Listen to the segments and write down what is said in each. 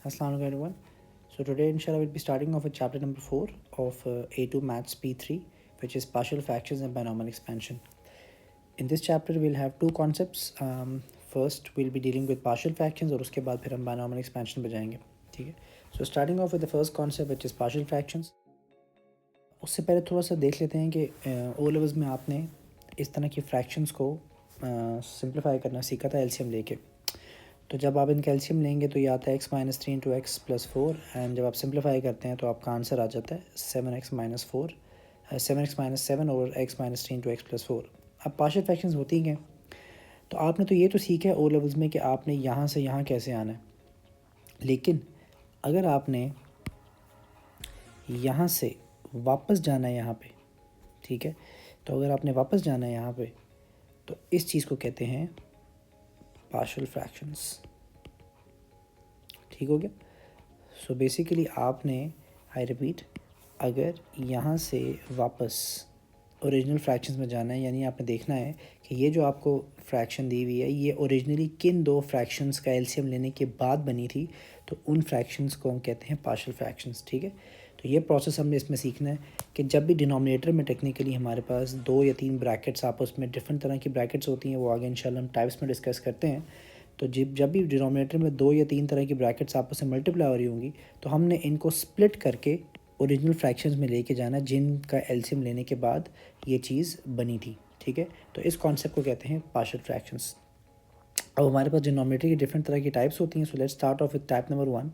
Assalamu alaikum everyone. So today inshallah we'll be starting off with chapter number 4 of A2 Maths P3, which is partial fractions and binomial expansion. In this chapter we'll have two concepts. First we'll be dealing with partial fractions और उसके बाद फिर हम binomial expansion पे जाएंगे. ठीक है. So starting off with the first concept which is partial fractions. उससे पहले थोड़ा सा देख लेते हैं कि ओ लेवल्स में आपने इस तरह की फ्रैक्शंस को सिंप्लीफाई करना सीखा था एलसीएम लेके. तो जब आप इनका एलसीएम लेंगे तो ये आता है x minus 3 into x plus 4 and जब आप सिंप्लीफाई करते हैं तो आपका आंसर आ जाता है 7x माइनस 4 7x माइनस 7 और x minus 3 into x plus 4. अब पार्शियल फ्रैक्शंस होती हैं. तो आपने तो ये तो सीखा है ओ लेवल्स में कि आपने यहाँ से यहाँ कैसे आना है, लेकिन अगर आपने यहाँ से वापस जाना है यहाँ पे, ठीक है, तो अगर आपने वापस जाना है यहाँ पे तो इस चीज़ को कहते हैं पार्शियल फ्रैक्शंस. ठीक हो गया. सो बेसिकली आपने, आई रिपीट, अगर यहाँ से वापस ओरिजिनल फ्रैक्शंस में जाना है, यानी आपने देखना है कि ये जो आपको फ्रैक्शन दी हुई है ये ओरिजिनली किन दो फ्रैक्शंस का एलसीएम लेने के बाद बनी थी, तो उन फ्रैक्शंस को हम कहते हैं पार्शियल फ्रैक्शंस. ठीक है. तो ये प्रोसेस हमने इसमें सीखना है कि जब भी डिनोमिनेटर में टेक्निकली हमारे पास 2 या 3 ब्रैकेट्स आपस में डिफरेंट तरह की ब्रैकेट्स होती हैं, वो आगे इंशाल्लाह हम टाइप्स में डिस्कस करते हैं. तो जब भी डिनोमिनेटर में 2 या 3 तरह की ब्रैकेट्स आपस में मल्टीप्लाई हो रही होंगी तो हमने इनको स्प्लिट करके ओरिजिनल फ्रैक्शंस में लेके जाना जिनका एलसीएम लेने के बाद ये चीज़ बनी थी. ठीक है. तो इस कॉन्सेप्ट को कहते हैं पार्शियल फ्रैक्शंस. अब हमारे पास डिनोमिनेटर की डिफरेंट तरह की टाइप्स होती हैं. So let's start of with type number 1.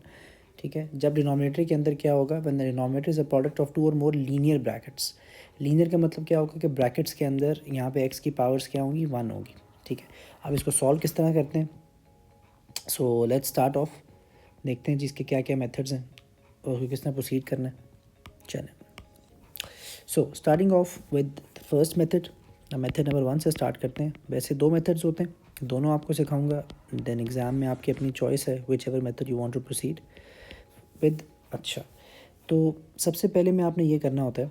ठीक है. जब डिनोमिनेटर के अंदर क्या होगा, when the denominator is a product of 2 और मोर लीनियर ब्रैकेट्स. लीनियर का मतलब क्या होगा कि ब्रैकेट्स के अंदर यहाँ पे एक्स की पावर्स क्या होंगी, 1 होगी. ठीक है. अब इसको सॉल्व किस तरह करते हैं. सो लेट्स स्टार्ट ऑफ, देखते हैं जी इसके क्या क्या मेथड्स हैं और उसको किस तरह प्रोसीड करना है. चलें. सो starting of with the first method, method number 1 से स्टार्ट करते हैं. वैसे 2 मेथड्स होते हैं, दोनों आपको सिखाऊंगा. देन एग्ज़ाम में आपकी अपनी चॉइस है whichever method you want to proceed with. अच्छा, तो सबसे पहले में आपने ये करना होता है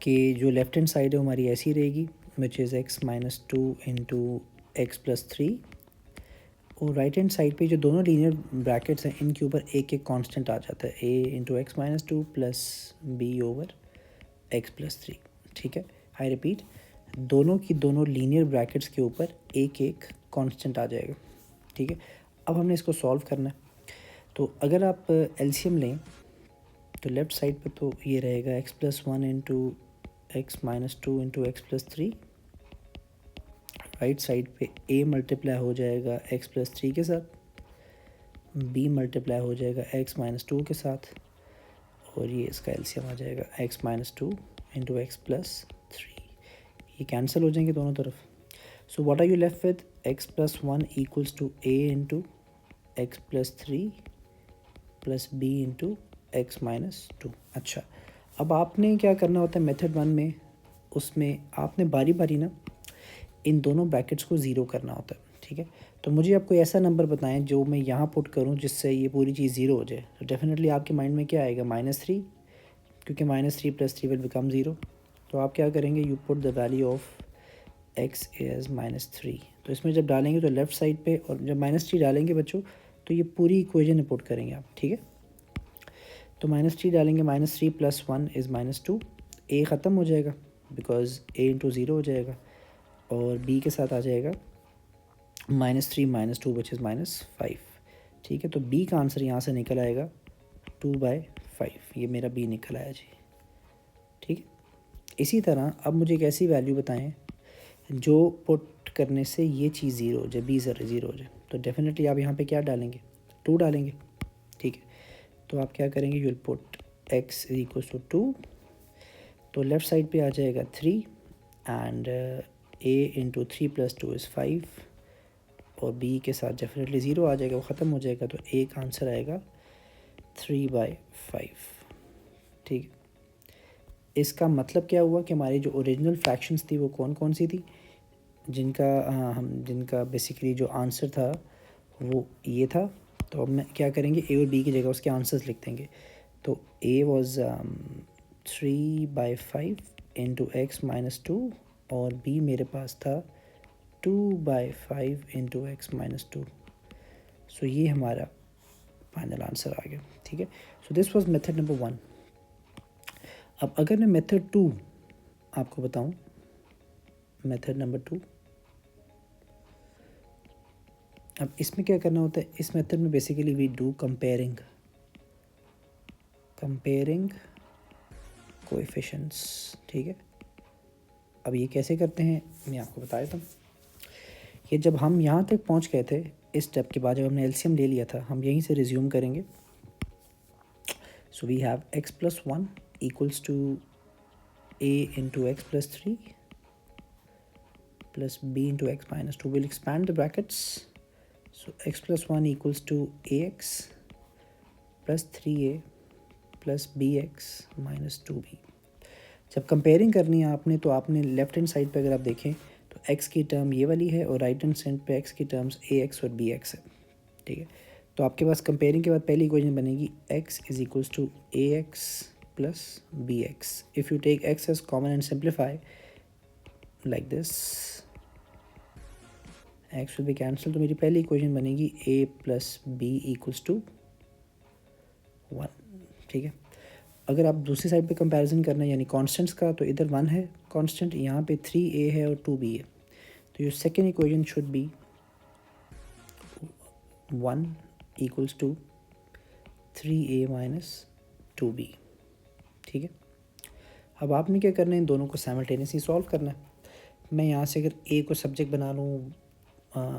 कि जो लेफ्ट हैंड साइड है हमारी ऐसी रहेगी, which is x minus 2 into x plus 3, और राइट हैंड साइड पे जो दोनों लीनियर ब्रैकेट्स हैं इनके ऊपर एक एक कांस्टेंट आ जाता है, a into x minus 2 plus b over x plus 3. ठीक है. आई रिपीट, दोनों की दोनों लीनियर ब्रैकेट्स के ऊपर एक एक कांस्टेंट आ जाएगा. ठीक है. अब हमने इसको सॉल्व करना है. तो अगर आप एलसीएम लें तो लेफ़्ट साइड पे तो ये रहेगा x plus 1 into x minus 2 into x plus 3. Right side पे a मल्टीप्लाई हो जाएगा x प्लस 3 के साथ, b मल्टीप्लाई हो जाएगा x माइनस 2 के साथ, और ये इसका एलसीएम आ जाएगा x minus 2 into x plus 3. ये कैंसिल हो जाएंगे दोनों तरफ. So what are you left with, x plus 1 equals to a into x plus 3 plus b into x minus 2. अच्छा, अब आपने क्या करना होता है मेथड 1 में, उसमें आपने बारी बारी ना इन दोनों ब्रैकेट्स को ज़ीरो करना होता है. ठीक है. तो मुझे आप कोई ऐसा नंबर बताएं जो मैं यहाँ पुट करूँ जिससे ये पूरी चीज़ ज़ीरो हो जाए. तो डेफिनेटली आपके माइंड में क्या आएगा, -3, क्योंकि -3 + 3 विल बिकम 0. तो आप क्या करेंगे, you put the value of x as -3. तो इसमें जब डालेंगे तो लेफ़्ट साइड पे, और जब -3 डालेंगे बच्चों तो ये पूरी इक्वेशन पुट करेंगे आप. ठीक है. तो -3 डालेंगे, -3 + 1 इज़ -2. a ख़त्म हो जाएगा बिकॉज a इंटू 0 हो जाएगा, और b के साथ आ जाएगा -3 - 2 विच इज़ -5. ठीक है. तो b का आंसर यहाँ से निकल आएगा 2/5. ये मेरा b निकल आया जी. ठीक है. इसी तरह अब मुझे एक ऐसी वैल्यू बताएं जो पुट करने से ये चीज़ ज़ीरो हो जाए, b ज़ीरो हो जाए. तो डेफिनेटली आप यहाँ पे क्या डालेंगे, 2 डालेंगे. ठीक है. तो आप क्या करेंगे, you will put x equals to 2. तो लेफ़्ट साइड पे आ जाएगा 3 एंड a इंटू 3 + 2 इज़ 5, और b के साथ डेफिनेटली 0 आ जाएगा, वो ख़त्म हो जाएगा. तो a का आंसर आएगा 3/5. ठीक है. इसका मतलब क्या हुआ कि हमारी जो ओरिजिनल फ्रैक्शंस थी वो कौन कौन सी थी, जिनका बेसिकली जो आंसर था वो ये था. तो अब मैं क्या करेंगे, a और b की जगह उसके आंसर्स लिख देंगे. तो a was 3/5 into x minus 2, और b मेरे पास था 2/5 इंटू एक्स माइनस 2. सो ये हमारा फाइनल आंसर आ गया, ठीक है। So this was method number 1। अब अगर मैं मेथड 2 आपको बताऊं, मेथड नंबर 2, अब इसमें क्या करना होता है, इस मेथड में basically we do comparing coefficients, ठीक है। अब ये कैसे करते हैं मैं आपको बता देता हूँ। ये जब हम यहाँ तक पहुँच गए थे, इस स्टेप के बाद जब हमने एलसीएम ले लिया था, हम यहीं से रिज्यूम करेंगे। So we have x plus 1 equals to a into x plus 3 plus b into x minus 2. We'll expand the brackets. So x plus 1 equals to ax plus 3a plus bx minus 2b. जब comparing करनी है आपने, तो आपने left hand side पे अगर आप देखें तो x की टर्म ये वाली है और राइट हैंड साइड पे x की टर्म्स ax और bx है, ठीक है। तो आपके पास कंपेयरिंग के बाद पहली इक्वेशन बनेगी x is equals to ax plus bx. If you take x as common and simplify like this, x will be cancel, तो मेरी पहली इक्वेशन बनेगी a plus b equals to 1, ठीक है। अगर आप दूसरी साइड पे कंपैरिजन करना है यानी कांस्टेंट्स का, तो इधर 1 है कांस्टेंट, यहाँ पे 3a है और 2b है, तो your second equation should be 1 equals to 3a minus 2b, ठीक है। अब आपने क्या करना है, इन दोनों को साइमल्टेनियसली सॉल्व करना है। मैं यहाँ से अगर a को सब्जेक्ट बना लूँ,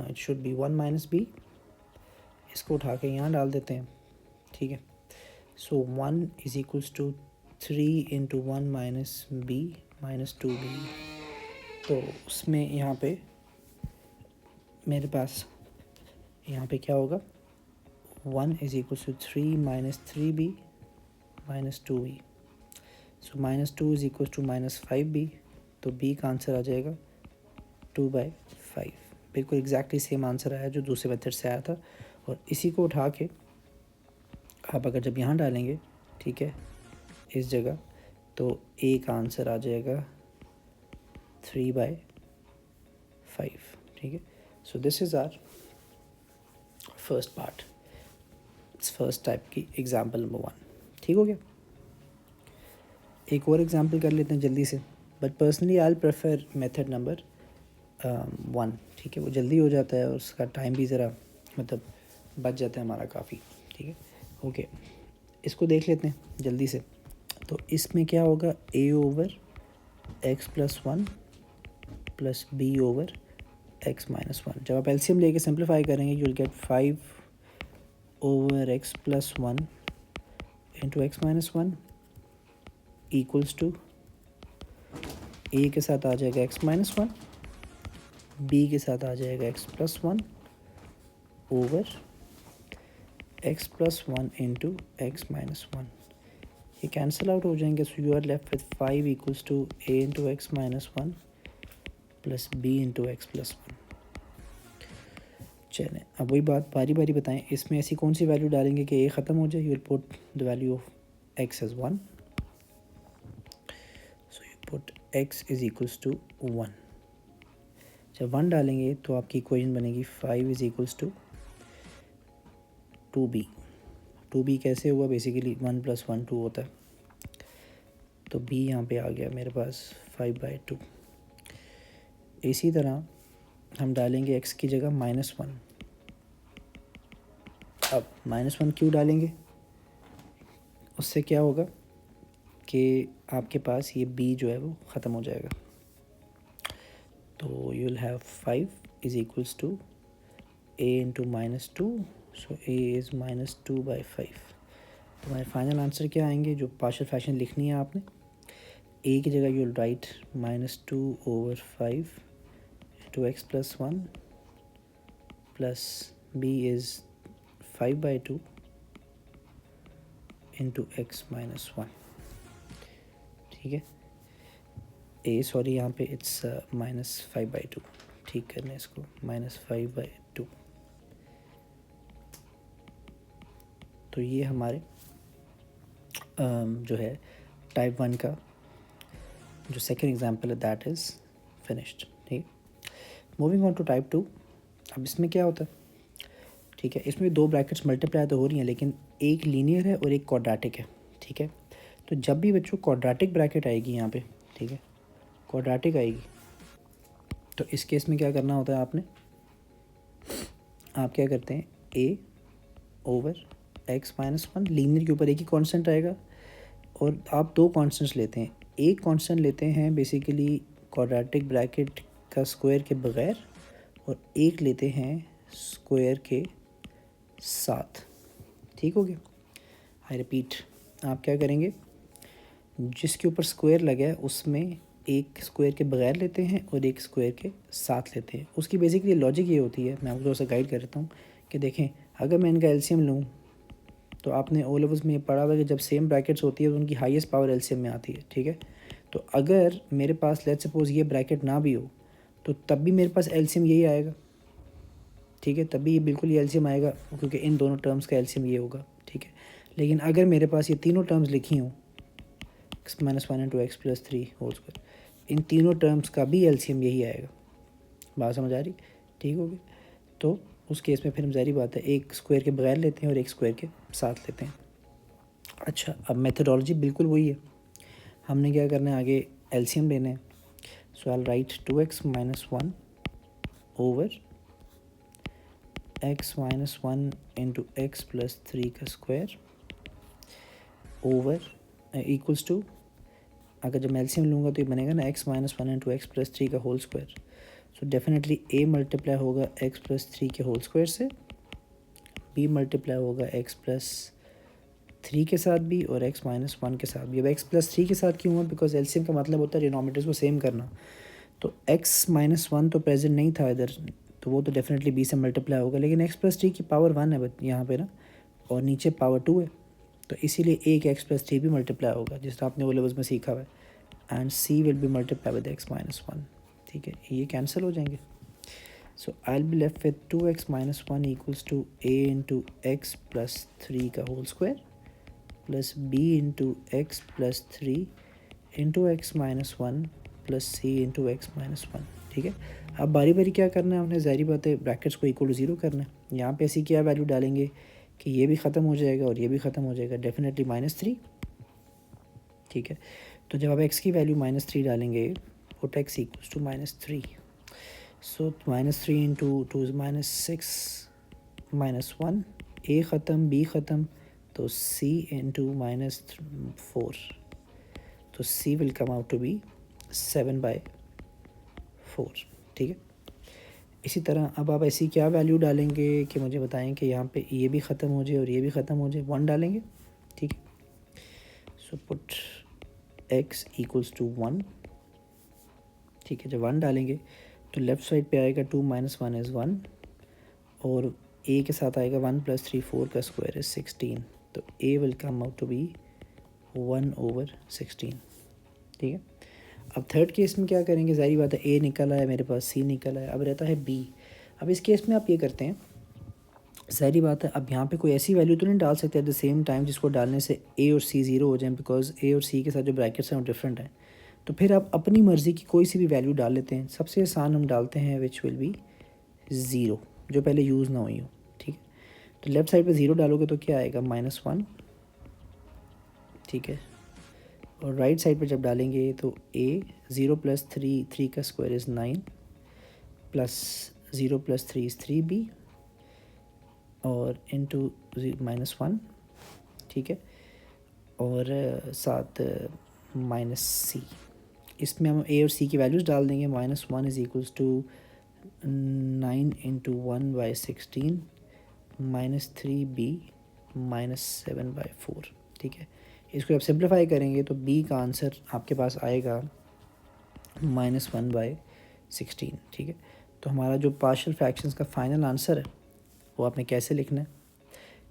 it should be 1 minus b, इसको उठा के यहाँ डाल देते हैं, ठीक है। So 1 is equals to 3 into 1 minus b minus 2b, तो उसमें यहाँ पे मेरे पास यहाँ पे क्या होगा, 1 is equals to 3 minus 3b minus 2b, so minus 2 is equals to minus 5b, तो b का आंसर आ जाएगा 2/5। बिल्कुल एग्जैक्टली सेम आंसर आया जो दूसरे मेथड से आया था। और इसी को उठा के आप अगर जब यहाँ डालेंगे, ठीक है, इस जगह, तो a का आंसर आ जाएगा 3/5, ठीक है। So this is our first part, first type की एग्जाम्पल नंबर 1, ठीक हो गया। एक और एग्जाम्पल कर लेते हैं जल्दी से, but personally I prefer method number 1, ठीक है। वो जल्दी हो जाता है और उसका टाइम भी ज़रा मतलब बच जाता है हमारा काफ़ी, ठीक है। ओके, इसको देख लेते हैं जल्दी से। तो इसमें क्या होगा, a over x plus 1 plus b over x minus 1। जब आप एलसीएम लेके सिंप्लीफाई करेंगे, you will get 5 over x plus 1 into x minus 1 equals to a के साथ आ जाएगा x माइनस 1, b के साथ आ जाएगा x plus 1 over x plus 1 into x minus 1। ये कैंसिल आउट हो जाएंगे, so you are left with 5 equals to a into x minus 1 plus b into x plus 1। चलें, अब वही बात बारी बारी बताएं, इसमें ऐसी कौन सी वैल्यू डालेंगे कि a ख़त्म हो जाए। You will put the value of x as 1, so you put x is equals to 1। जब 1 डालेंगे तो आपकी इक्वेशन बनेगी 5 is equals to 2b। 2b कैसे हुआ, बेसिकली 1 प्लस 1 2 होता है, तो b यहाँ पे आ गया मेरे पास 5/2। इसी तरह हम डालेंगे x की जगह -1। अब -1 क्यों डालेंगे, उससे क्या होगा कि आपके पास ये b जो है वो ख़त्म हो जाएगा, तो you will have 5 is equals to a into -2, so a is -2/5। तो हमारे फाइनल आंसर क्या आएंगे, जो पार्शियल फ्रैक्शन लिखनी है आपने, a की जगह you will write -2 over 5 into x plus 1 plus b is 5/2 into x minus 1, ठीक है। सॉरी यहाँ पे इट्स -5/2, ठीक करना है इसको, -5/2। तो ये हमारे जो है टाइप 1 का जो सेकेंड एग्जांपल है दैट इज़ फिनिश्ड, ठीक। Moving on to type 2। अब इसमें क्या होता है, ठीक है। इसमें 2 ब्रैकेट्स मल्टीप्लाई तो हो रही हैं, लेकिन एक लीनियर है और एक क्वाड्रेटिक है, ठीक है। तो जब भी बच्चों क्वाड्रेटिक ब्रैकेट आएगी यहाँ पे, ठीक है, क्वाड्रेटिक आएगी, तो इस केस में क्या करना होता है आपने, आप क्या करते हैं, a ओवर x-1, लीनियर के ऊपर एक ही कांस्टेंट आएगा, और आप 2 कांस्टेंट्स लेते हैं। एक कांस्टेंट लेते हैं बेसिकली क्वाड्रेटिक ब्रैकेट का स्क्वायर के बगैर, और एक लेते हैं स्क्वायर के साथ, ठीक हो गया। आई रिपीट, आप क्या करेंगे, जिसके ऊपर स्क्वायर लगा है उसमें एक स्क्वायर के बगैर लेते हैं और एक स्क्वायर के साथ लेते हैं। उसकी बेसिकली लॉजिक ये होती है, मैं आपको थोड़ा सा गाइड कर देता हूँ कि देखें, अगर मैं इनका एलसीएम लूँ, तो आपने ओ लेवल्स में ये पढ़ा हुआ कि जब सेम ब्रैकेट्स होती है तो उनकी हाईएस्ट पावर एलसीएम में आती है, ठीक है। तो अगर मेरे पास लेट्स सपोज ये ब्रैकेट ना भी हो, तो तब भी मेरे पास एलसीएम यही आएगा, ठीक है, तभी ये बिल्कुल ये एलसीएम आएगा, क्योंकि इन दोनों टर्म्स का एलसीएम ये होगा, ठीक है। लेकिन अगर मेरे पास ये तीनों टर्म्स लिखी हों, x-1 into x+3 whole square, इन तीनों टर्म्स का भी एलसीएम यही आएगा। बात समझ आ रही, ठीक होगी। तो उस केस में फिर हम ज़ाहिर बात है एक स्क्वायर के बगैर लेते हैं और एक स्क्वायर के साथ लेते हैं। अच्छा, अब मेथडोलॉजी बिल्कुल वही है, हमने क्या करना है, आगे एलसीएम लेना है। So I write 2x-1 over x-1 into x+3 का स्क्वायर ओवर इक्वल्स टू, अगर जब मैं एलसीएम लूँगा तो ये बनेगा ना x-1 इंटू x+3 का whole square. So definitely a multiply होगा x+3 के होल स्क्वायर से, b मल्टीप्लाई होगा x+3 के साथ भी, और x-1 के साथ भी। अब x+3 के साथ क्यों हुआ, बिकॉज एलसीएम का मतलब होता है डिनोमिनेटर्स को सेम करना। तो x-1 तो प्रेजेंट नहीं था इधर, तो वो तो डेफिनेटली b से मल्टीप्लाई होगा, लेकिन x+3 की पावर 1 है यहाँ पे ना, और नीचे पावर 2 है, तो इसीलिए एक x+3 भी मल्टीप्लाई होगा, जिस तरह आपने वो लेवल्स में सीखा हुआ है, and c will be multiply with x-1, ठीक है, ये कैंसिल हो जाएंगे। So I will be left with 2x-1 equals to a into x+3 का whole square plus b into x+3 into x-1 plus c into x-1, ठीक है। अब बारी बारी क्या करना है आपने, ज़ाहिर बात है ब्रैकेट्स को इक्वल टू 0 करना है। यहाँ पे ऐसी क्या वैल्यू डालेंगे कि ये भी ख़त्म हो जाएगा और ये भी ख़त्म हो जाएगा, डेफिनेटली -3, ठीक है। तो जब आप x की वैल्यू -3 डालेंगे, put x equals to -3, so -3 into 2 is -6, -1, a ख़त्म, b ख़त्म, तो c इंटू -4, तो c will come out to be 7/4, ठीक है। इसी तरह अब आप ऐसी क्या वैल्यू डालेंगे कि मुझे बताएं कि यहाँ पे ये भी ख़त्म हो जाए और ये भी ख़त्म हो जाए, 1 डालेंगे, ठीक है। So put x equals to 1, ठीक है। जब 1 डालेंगे तो लेफ़्ट साइड पे आएगा 2 - 1 इज़ 1, और a के साथ आएगा 1 + 3 4 का स्क्वायर इज़ 16, तो a will come out to be 1/16, ठीक है। अब थर्ड केस में क्या करेंगे, ज़ाहिर बात है a निकल आया मेरे पास, c निकल आया, अब रहता है b। अब इस केस में आप ये करते हैं, ज़ाहिर बात है अब यहाँ पे कोई ऐसी वैल्यू तो नहीं डाल सकते एट द सेम टाइम जिसको डालने से a और c 0 हो जाएं, बिकॉज a और c के साथ जो ब्रैकेट्स हैं वो डिफरेंट हैं। तो फिर आप अपनी मर्ज़ी की कोई सी भी वैल्यू डाल लेते हैं। सबसे आसान हम डालते हैं विच विल बी 0, जो पहले यूज़ ना हुई हो, ठीक है। तो लेफ़्ट साइड पे 0 डालोगे तो क्या आएगा, -1, ठीक है। और राइट साइड पे जब डालेंगे तो a 0 + 3 का square is 9, plus 0 + 3 is 3b, और इंटू -1, ठीक है, और साथ -c। इसमें हम a और c की वैल्यूज़ डाल देंगे। -1 is equals to 9 into 1/16 -3b -7/4, ठीक है। इसको आप सिंप्लीफाई करेंगे तो b का आंसर आपके पास आएगा -1/16, ठीक है। तो हमारा जो पार्शियल फ्रैक्शंस का फाइनल आंसर है वो आपने कैसे लिखना है,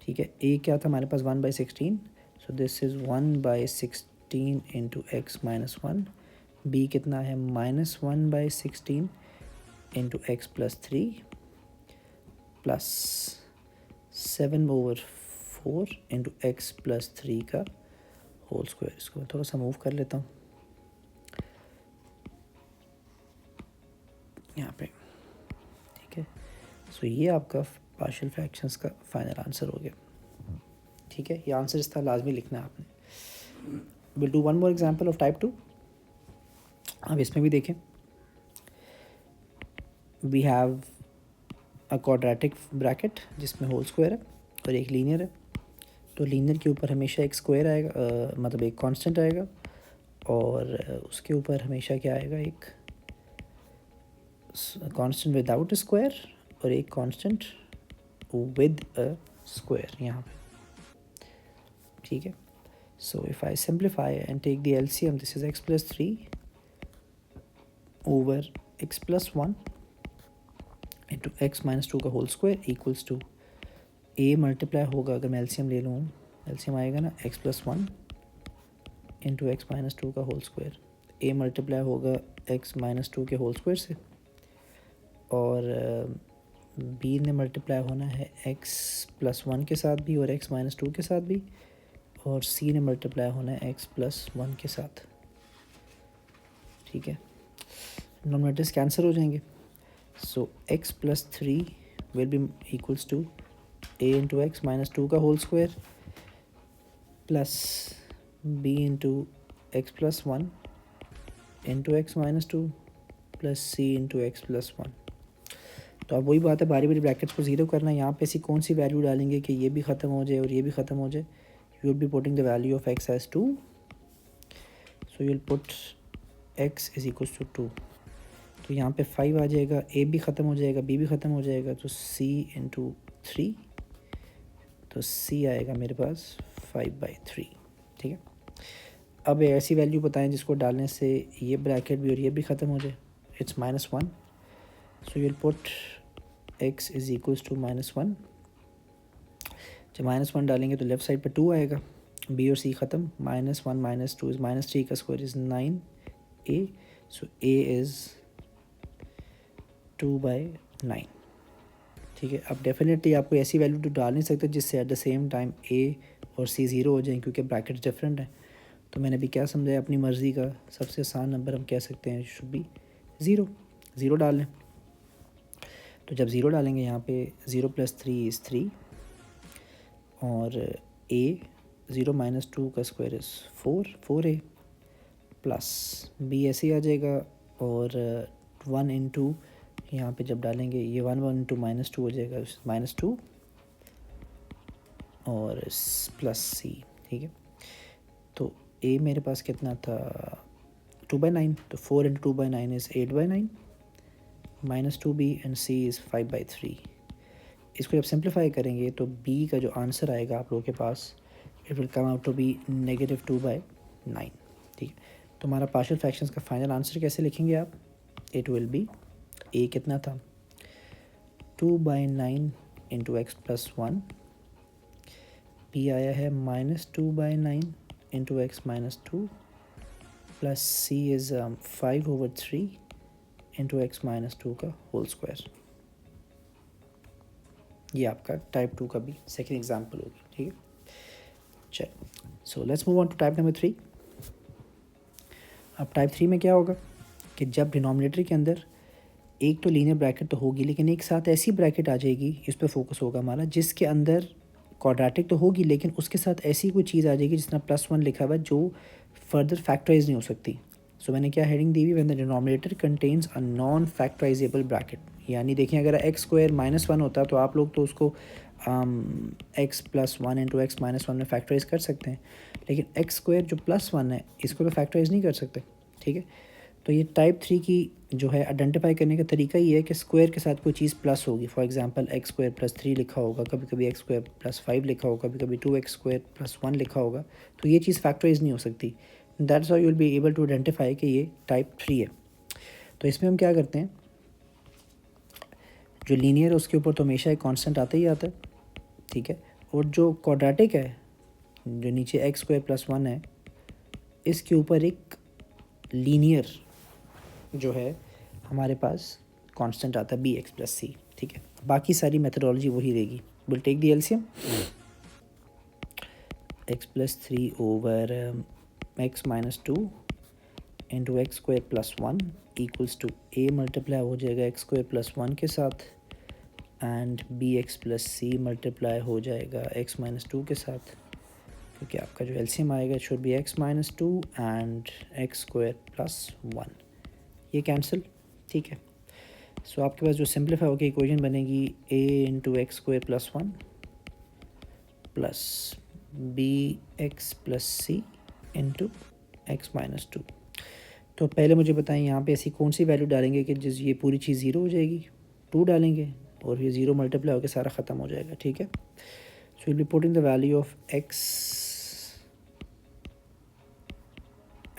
ठीक है। a क्या था हमारे पास 1/16, सो this is 1/16 into x-1, b कितना है -1/16 into x+3 plus 7/4 into x+3 का होल स्क्वायर। इसको मैं थोड़ा सा मूव कर लेता हूँ यहाँ पे, ठीक है। सो ये आपका पार्शियल फ्रैक्शंस का फाइनल आंसर हो गया। ठीक है, ये आंसर इस तरह लाजमी लिखना है आपने। Will do one more example of type 2। अब इसमें भी देखें, we have a quadratic bracket जिसमें होल स्क्वायर है और एक लीनियर है। तो लीनियर के ऊपर हमेशा एक स्क्वायर आएगा, मतलब एक कांस्टेंट आएगा, और उसके ऊपर हमेशा क्या आएगा, एक कांस्टेंट विदाउट स्क्वायर और एक कांस्टेंट विद अ स्क्वायर यहाँ पे। ठीक है, so if I simplify and take the LCM, this is x+3 over x+1 into x-2 का whole square equals to a multiply होगा, अगर मैं एलसीएम ले लूँ, एलसीएम आएगा ना x+1 इंटू x-2 का होल स्क्वायर। a मल्टीप्लाई होगा x-2 के होल स्क्वायर से, और b ने मल्टीप्लाई होना है x+1 के साथ भी और x-2 के साथ भी, और c ने मल्टीप्लाई होना है x+1 के साथ। ठीक है, नॉमिनेटर्स कैंसिल हो जाएंगे। So x+3 will be equals to a into x-2 का whole square plus b into x+1 into x-2 plus c into x+1। तो अब वही बात है, बारी बारी ब्रैकेट्स को ज़ीरो करना है। यहाँ पे ऐसी कौन सी वैल्यू डालेंगे कि ये भी ख़त्म हो जाए और ये भी ख़त्म हो जाए। You will be putting the value of x as 2, so you will put x is equals to 2। तो यहाँ पे 5 आ जाएगा, a भी ख़त्म हो जाएगा, b भी ख़त्म हो जाएगा, तो c इंटू 3, तो c आएगा मेरे पास 5/3। ठीक है, अब ऐसी वैल्यू बताएं जिसको डालने से ये ब्रैकेट भी और ये भी ख़त्म हो जाए। It's -1, so you will put x is equals to -1। जब -1 डालेंगे तो लेफ़्ट साइड पर 2 आएगा, b और c ख़त्म, -1 -2 इज़ -3 का square is 9a, so a is 2/9। ठीक है, अब डेफिनेटली आपको ऐसी वैल्यू तो डाल नहीं सकते जिससे at the same time a और c ज़ीरो हो जाएं, क्योंकि ब्रैकेट्स डिफरेंट हैं। तो मैंने अभी क्या समझाया, अपनी मर्ज़ी का सबसे आसान नंबर हम कह सकते हैं शुड बी ज़ीरो डाल लें। तो जब ज़ीरो डालेंगे यहाँ पे 0 + 3 इज़ 3, और a 0 - 2 का square is 4a, plus b ऐसे ही आ जाएगा, और 1 इंटू यहाँ पे जब डालेंगे ये 1 इंटू -2 हो जाएगा, -2 और प्लस c। ठीक है, तो a मेरे पास कितना था, 2/9, तो 4 into 2/9 is 8/9, -2b and c is 5/3। इसको जब सिंप्लीफाई करेंगे तो b का जो आंसर आएगा आप लोगों के पास, it will come out to be -2/9। ठीक है, तो हमारा पार्शियल फ्रैक्शंस का फाइनल आंसर कैसे लिखेंगे आप, इट विल बी a कितना था 2/9 इंटू x+1, b आया है -2/9 into x-2, plus c is 5/3 into x-2 का होल स्क्वायर। ये आपका टाइप 2 का भी सेकेंड एग्जाम्पल होगी। ठीक है, चलो, so let's move on to type number 3। अब टाइप 3 में क्या होगा कि जब डिनोमिनेटर के अंदर एक तो लीनियर ब्रैकेट तो होगी, लेकिन एक साथ ऐसी ब्रैकेट आ जाएगी, इस पर फोकस होगा हमारा, जिसके अंदर क्वाड्रेटिक तो होगी लेकिन उसके साथ ऐसी कोई चीज़ आ जाएगी जिसमें +1 लिखा हुआ है जो फर्दर फैक्टराइज नहीं हो सकती। सो मैंने क्या हेडिंग दी हुई, when the denominator contains a non factorisable bracket. यानी देखें, अगर x² -1 होता तो आप लोग तो उसको x+1 इंटू x-1 में फैक्टराइज कर सकते हैं, लेकिन x² जो +1 है इसको तो फैक्टराइज नहीं कर सकते। ठीक है, तो ये टाइप 3 की जो है आइडेंटिफाई करने का तरीका ये है कि स्क्वायर के साथ कोई चीज़ प्लस होगी। फॉर एग्जांपल x² + 3 लिखा होगा, कभी कभी x² + 5 लिखा होगा, कभी कभी 2x² + 1 लिखा होगा, तो ये चीज़ फैक्टराइज नहीं हो सकती। That's how you will be able to identify कि ये टाइप 3 है। तो इसमें हम क्या करते हैं, जो लीनियर है उसके ऊपर तो हमेशा एक कांस्टेंट आता ही आता है। ठीक है, और जो क्वाड्रेटिक है, जो नीचे x² + 1 है, इसके ऊपर एक लीनियर जो है हमारे पास कांस्टेंट आता है bx + c। ठीक है, बाकी सारी मेथडोलॉजी वही रहेगी। Will take the LCM, x + 3 over x-2 into x² + 1 equals to a multiply हो जाएगा x² + 1 के साथ, and b x plus c multiply हो जाएगा एक्स माइनस टू के साथ, क्योंकि आपका जो एलसीएम आएगा should be x minus to and x square plus one, ये कैंसिल, ठीक है। सो आपके पास जो सिंप्लीफाई होकर इक्वेशन बनेगी A into x square plus one plus B x plus C into x minus two. तो पहले मुझे बताएं यहाँ पे ऐसी कौन सी वैल्यू डालेंगे कि जिस ये पूरी चीज़ ज़ीरो हो जाएगी, टू डालेंगे और ये ज़ीरो मल्टीप्लाई होकर सारा ख़त्म हो जाएगा, ठीक है। So will be putting the value of x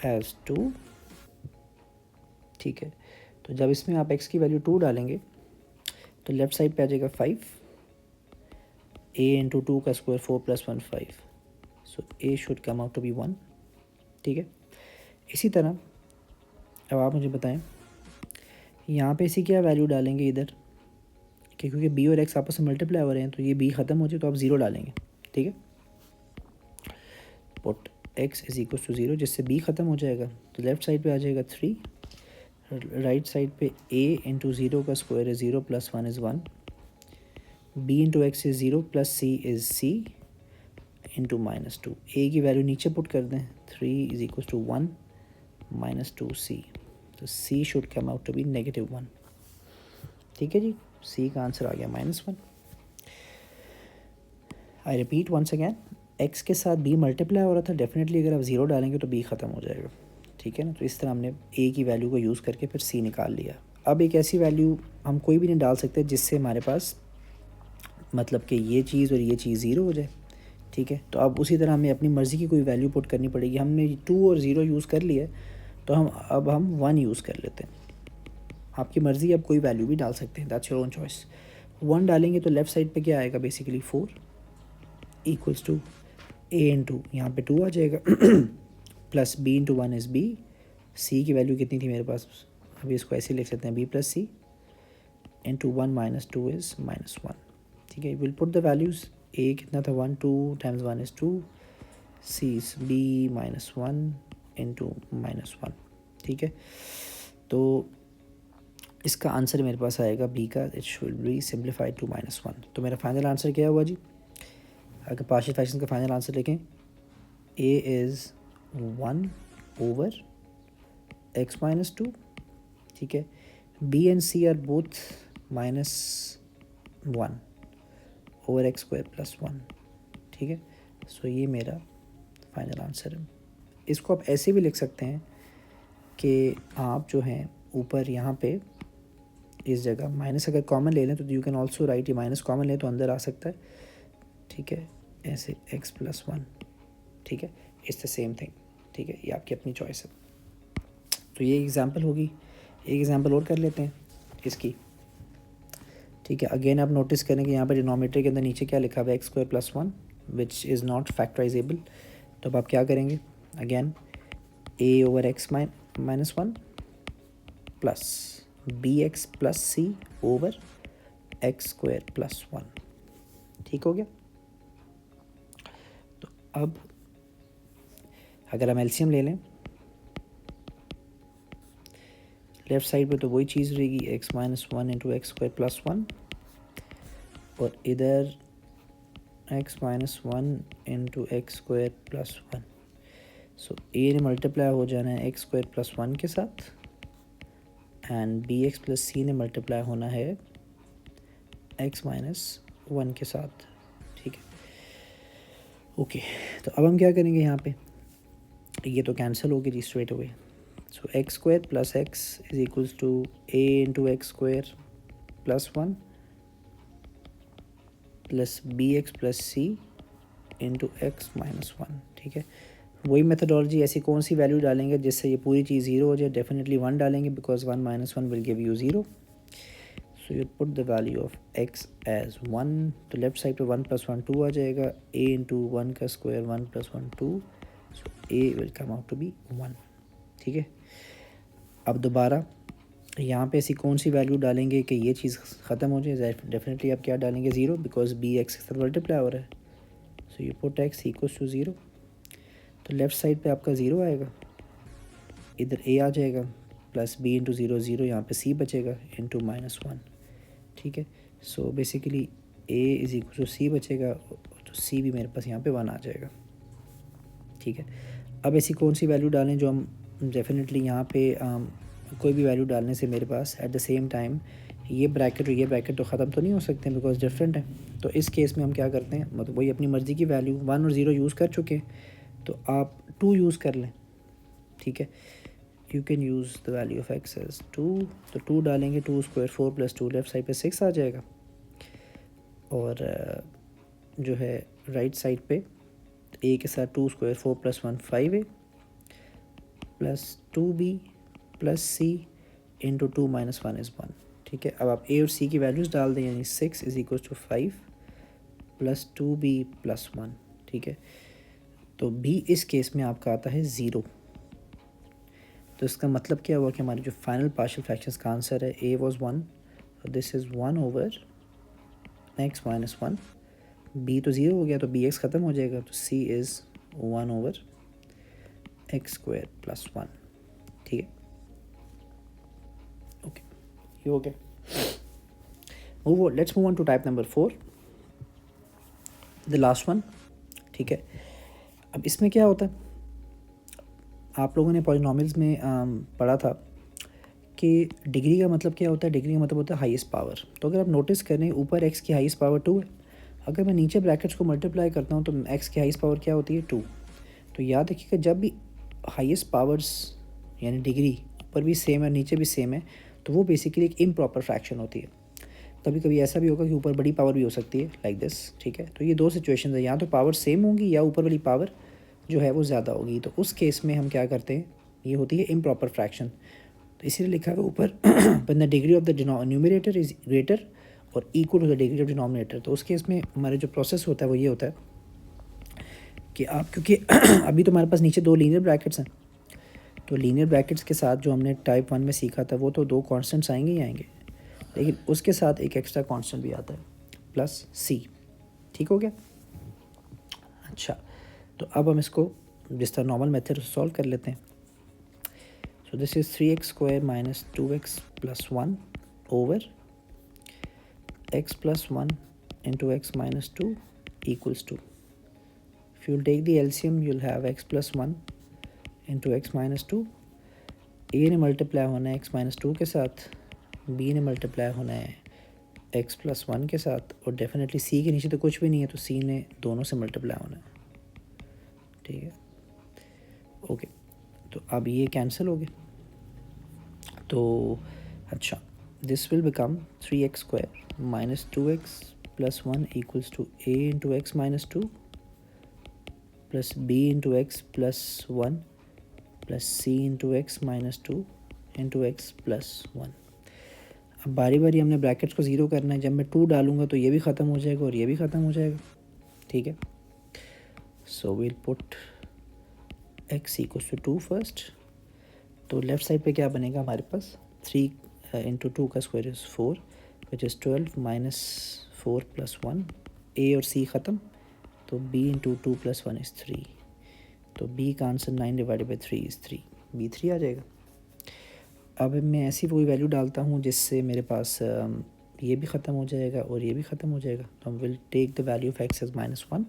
as two, ठीक है। तो जब इसमें आप x की वैल्यू टू डालेंगे तो लेफ़्ट साइड पे आ जाएगा 5, a इंटू टू का स्क्वायर 4 प्लस 1 5, सो a should come out to be 1, ठीक है। इसी तरह अब आप मुझे बताएं यहाँ पे इसी क्या वैल्यू डालेंगे इधर, क्योंकि b और x आपस में मल्टीप्लाई हो रहे हैं तो ये b ख़त्म हो जाए तो आप ज़ीरो डालेंगे, ठीक है। Put x is equal to zero, जिससे b ख़त्म हो जाएगा तो लेफ़्ट साइड पे आ जाएगा 3, राइट साइड पे a इंटू ज़ीरो का स्क्वायर है 0 plus 1 is 1, b into x is 0 plus c is c into minus two. a की वैल्यू नीचे पुट कर दें, 3 is equal to 1 minus two c, तो c should come out to be -1, ठीक है जी। c का आंसर आ गया -1। I repeat once again, x के साथ b मल्टीप्लाई हो रहा था, डेफिनेटली अगर आप ज़ीरो डालेंगे तो b ख़त्म हो जाएगा, ठीक है ना। तो इस तरह हमने a की वैल्यू को यूज़ करके फिर c निकाल लिया। अब एक ऐसी वैल्यू हम कोई भी नहीं डाल सकते जिससे हमारे पास मतलब कि ये चीज़ और ये चीज़ ज़ीरो हो जाए, ठीक है। तो अब उसी तरह हमें अपनी मर्ज़ी की कोई वैल्यू पुट करनी पड़ेगी। हमने 2 और 0 यूज़ कर लिया तो हम 1 यूज़ कर लेते हैं। आपकी मर्ज़ी, अब कोई वैल्यू भी डाल सकते हैं, दैट्स योर ओन चॉइस। 1 डालेंगे तो लेफ़्ट साइड पे क्या आएगा, basically 4 equals to a into यहाँ पर 2 आ जाएगा plus b into 1 is b, c की वैल्यू कितनी थी मेरे पास, अभी इसको ऐसे लिख सकते हैं b plus C into 1 minus 2 is -1, ठीक है। Will put the values, a कितना था 1, 2 times 1 is 2, c is b -1 into -1, ठीक है। तो इसका आंसर मेरे पास आएगा b का, it should be simplified to -1। तो मेरा फाइनल आंसर क्या हुआ जी, अगर पार्शियल फ्रैक्शन का फाइनल आंसर लिखें, a is 1 over x minus 2, ठीक है। b and c are both -1 over x square plus 1, ठीक है। सो ये मेरा फाइनल आंसर है। इसको आप ऐसे भी लिख सकते हैं कि आप जो हैं ऊपर यहाँ पे इस जगह माइनस अगर कॉमन ले लें तो यू कैन ऑल्सो राइट, ये माइनस कॉमन लें तो अंदर आ सकता है, ठीक है, ऐसे x प्लस 1, ठीक है, इट्स द सेम थिंग, ठीक है। ये आपकी अपनी चॉइस है। तो ये एग्जांपल होगी, एक एग्जांपल और कर लेते हैं इसकी, ठीक है। अगेन आप नोटिस करें कि यहाँ पर डिनोमिनेटर के अंदर नीचे क्या लिखा हुआ है, x square plus 1 which is not factorisable. तो अब आप क्या करेंगे, again a over x minus 1 plus B x plus c over x square plus 1, ठीक हो गया। तो अब अगर हम एलसीएम ले लें लेफ़्ट साइड पे तो वही चीज़ रहेगी, x minus 1 into x square plus 1, और इधर x minus 1 into x square plus 1। सो ए ने मल्टीप्लाई हो जाना है एक्स स्क्वायर प्लस 1 के साथ, एंड बी एक्स प्लस सी ने मल्टीप्लाई होना है एक्स माइनस 1 के साथ, ठीक है। ओके, तो अब हम क्या करेंगे, यहाँ पे ये तो कैंसिल होगी जी straight away. So x square plus x is equals to A into x square plus 1 plus B x plus C into x minus 1, ठीक है। वही मेथडोलॉजी, ऐसी कौन सी वैल्यू डालेंगे जिससे ये पूरी चीज़ ज़ीरो हो जाए, डेफिनेटली 1 डालेंगे because 1 minus 1 will give you 0। So you put the value of x as 1, तो लेफ्ट साइड पे 1 प्लस 1 2 आ जाएगा, a इंटू 1 का square 1 plus 1 2, so a will come out to be 1, ठीक है। अब दोबारा यहाँ पे ऐसी कौन सी वैल्यू डालेंगे कि ये चीज़ ख़त्म हो जाए, डेफिनेटली आप क्या डालेंगे 0 बिकॉज बी एक्स के साथ मल्टीप्लाई हो रहा है। So you put x equals to 0, तो लेफ़्ट साइड पे आपका 0 आएगा, इधर a आ जाएगा प्लस b इंटू 0 0, यहाँ पे c बचेगा इंटू -1, ठीक है। So basically A is equal to C बचेगा, तो सी भी मेरे पास यहाँ पे 1 आ जाएगा। ठीक है, अब ऐसी कौन सी वैल्यू डालें जो हम डेफिनेटली यहाँ पे कोई भी वैल्यू डालने से मेरे पास एट द सेम टाइम ये ब्रैकेट और ये ब्रैकेट तो ख़त्म तो नहीं हो सकते बिकॉज डिफरेंट है। तो इस केस में हम क्या करते हैं, मतलब वही अपनी मर्ज़ी की वैल्यू 1 और 0 यूज़ कर चुके हैं, तो आप 2 यूज़ कर लें। ठीक है, you can use the value of x as 2, तो 2 डालेंगे, 2 स्क्वायर 4 प्लस 2, लेफ्ट साइड पे 6 आ जाएगा, और जो है राइट साइड पे ए के साथ 2 square 4 plus 1 5a plus 2b plus C into 2 minus 1 is 1। ठीक है, अब आप ए और सी की वैल्यूज़ डाल दें, यानी 6 is equal to 5 plus 2b plus 1। ठीक है, तो b इस केस में आपका आता है 0। तो इसका मतलब क्या हुआ कि हमारी जो फाइनल पार्शियल फ्रैक्शंस का आंसर है a वाज 1, तो this is 1 over x minus 1, b तो 0 हो गया तो bx ख़त्म हो जाएगा, तो c is 1 over x square plus 1। ठीक है, ओके, ये हो गया। Let's move on to type number 4, the last one. ठीक है, अब इसमें क्या होता है, आप लोगों ने पॉलिनॉमियल्स में पढ़ा था कि डिग्री का मतलब क्या होता है, डिग्री का मतलब होता है हाईएस्ट पावर। तो अगर आप नोटिस करें ऊपर x की हाईएस्ट पावर 2 है, अगर मैं नीचे ब्रैकेट्स को मल्टीप्लाई करता हूँ तो x की हाईएस्ट पावर क्या होती है 2। तो याद रखिएगा जब भी हाईएस्ट पावर्स यानी डिग्री ऊपर भी सेम है नीचे भी सेम है, तो वो बेसिकली एक इम्प्रॉपर फ्रैक्शन होती है। कभी कभी ऐसा भी होगा कि ऊपर बड़ी पावर भी हो सकती है, लाइक दिस। ठीक है, तो ये दो सिचुएशन है, या तो पावर सेम होंगी या ऊपर वाली पावर जो है वो ज़्यादा होगी। तो उस केस में हम क्या करते हैं, ये होती है इम्प्रॉपर फ्रैक्शन। तो इसीलिए लिखा है ऊपर when the degree of the numerator is greater और equal to the degree of denominator. तो उस केस में हमारे जो प्रोसेस होता है वो ये होता है कि आप, क्योंकि अभी तो हमारे पास नीचे 2 लीनियर ब्रैकेट्स हैं, तो लीनियर ब्रैकेट्स के साथ जो हमने टाइप 1 में सीखा था वो तो 2 कॉन्स्टेंट्स आएंगे ही आएंगे, लेकिन उसके साथ एक एक्स्ट्रा कांस्टेंट भी आता है प्लस सी। ठीक हो गया। अच्छा, तो अब हम इसको जिस तरह नॉर्मल मेथड से सॉल्व कर लेते हैं। सो दिस इज 3x स्क्वायर minus 2x plus 1 over x plus 1 into x minus 2 equals to, if you take the LCM you'll have x plus 1 into x minus 2, a ने multiply होना है x minus 2 के साथ, b ने multiply होना है x plus 1 के साथ, और डेफिनेटली c के नीचे तो कुछ भी नहीं है तो c ने दोनों से मल्टीप्लाई होना है। ठीक है, ओके, तो अब ये कैंसिल हो गए। तो अच्छा, दिस विल बिकम 3x स्क्वायर minus 2x plus 1 equals to a into x minus 2 plus b into x plus 1 plus c into x minus 2 into x plus 1। अब बारी बारी हमने ब्रैकेट्स को 0 करना है। जब मैं 2 डालूंगा तो ये भी ख़त्म हो जाएगा और ये भी ख़त्म हो जाएगा। ठीक है, so will put x equals to 2 first. तो लेफ़्ट साइड पे क्या बनेगा हमारे पास, 3 इंटू 2 का square is 4 which is 12 minus 4 plus 1, a और c ख़त्म, तो b इंटू 2 प्लस 1 इज़ 3। तो b का answer 9 divided by 3 is 3, b 3 आ जाएगा। अब मैं ऐसी कोई वैल्यू डालता हूँ जिससे मेरे पास ये भी ख़त्म हो जाएगा और ये भी ख़त्म हो जाएगा। तो हम will take the value of x as -1,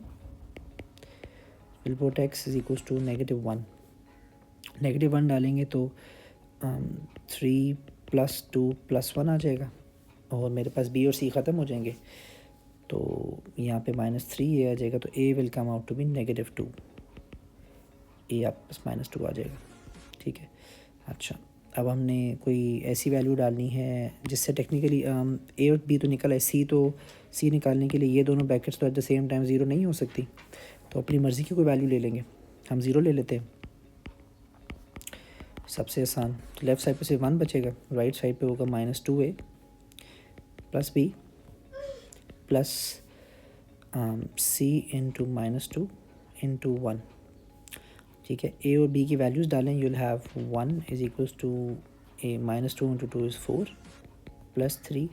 will put x is equals to -1। -1 डालेंगे तो 3 प्लस 2 प्लस 1 आ जाएगा और मेरे पास b और c ख़त्म हो जाएंगे। तो यहाँ पे -3 ये आ जाएगा, तो a will come out to be -2, a आपस -2 आ जाएगा। ठीक है, अच्छा, अब हमने कोई ऐसी वैल्यू डालनी है जिससे टेक्निकली a और b तो निकल आए, c निकालने के लिए ये दोनों ब्रैकेट्स तो एट द सेम टाइम 0 नहीं हो सकती, तो अपनी मर्ज़ी की कोई वैल्यू ले लेंगे। हम 0 ले लेते हैं, सबसे आसान। तो लेफ़्ट साइड पे सिर्फ 1 बचेगा, राइट साइड पे होगा -2a plus b plus c into -2 into 1। ठीक है, a और b की वैल्यूज़ डालें, you will have 1 is equals to a -2 into 2 is 4 plus 3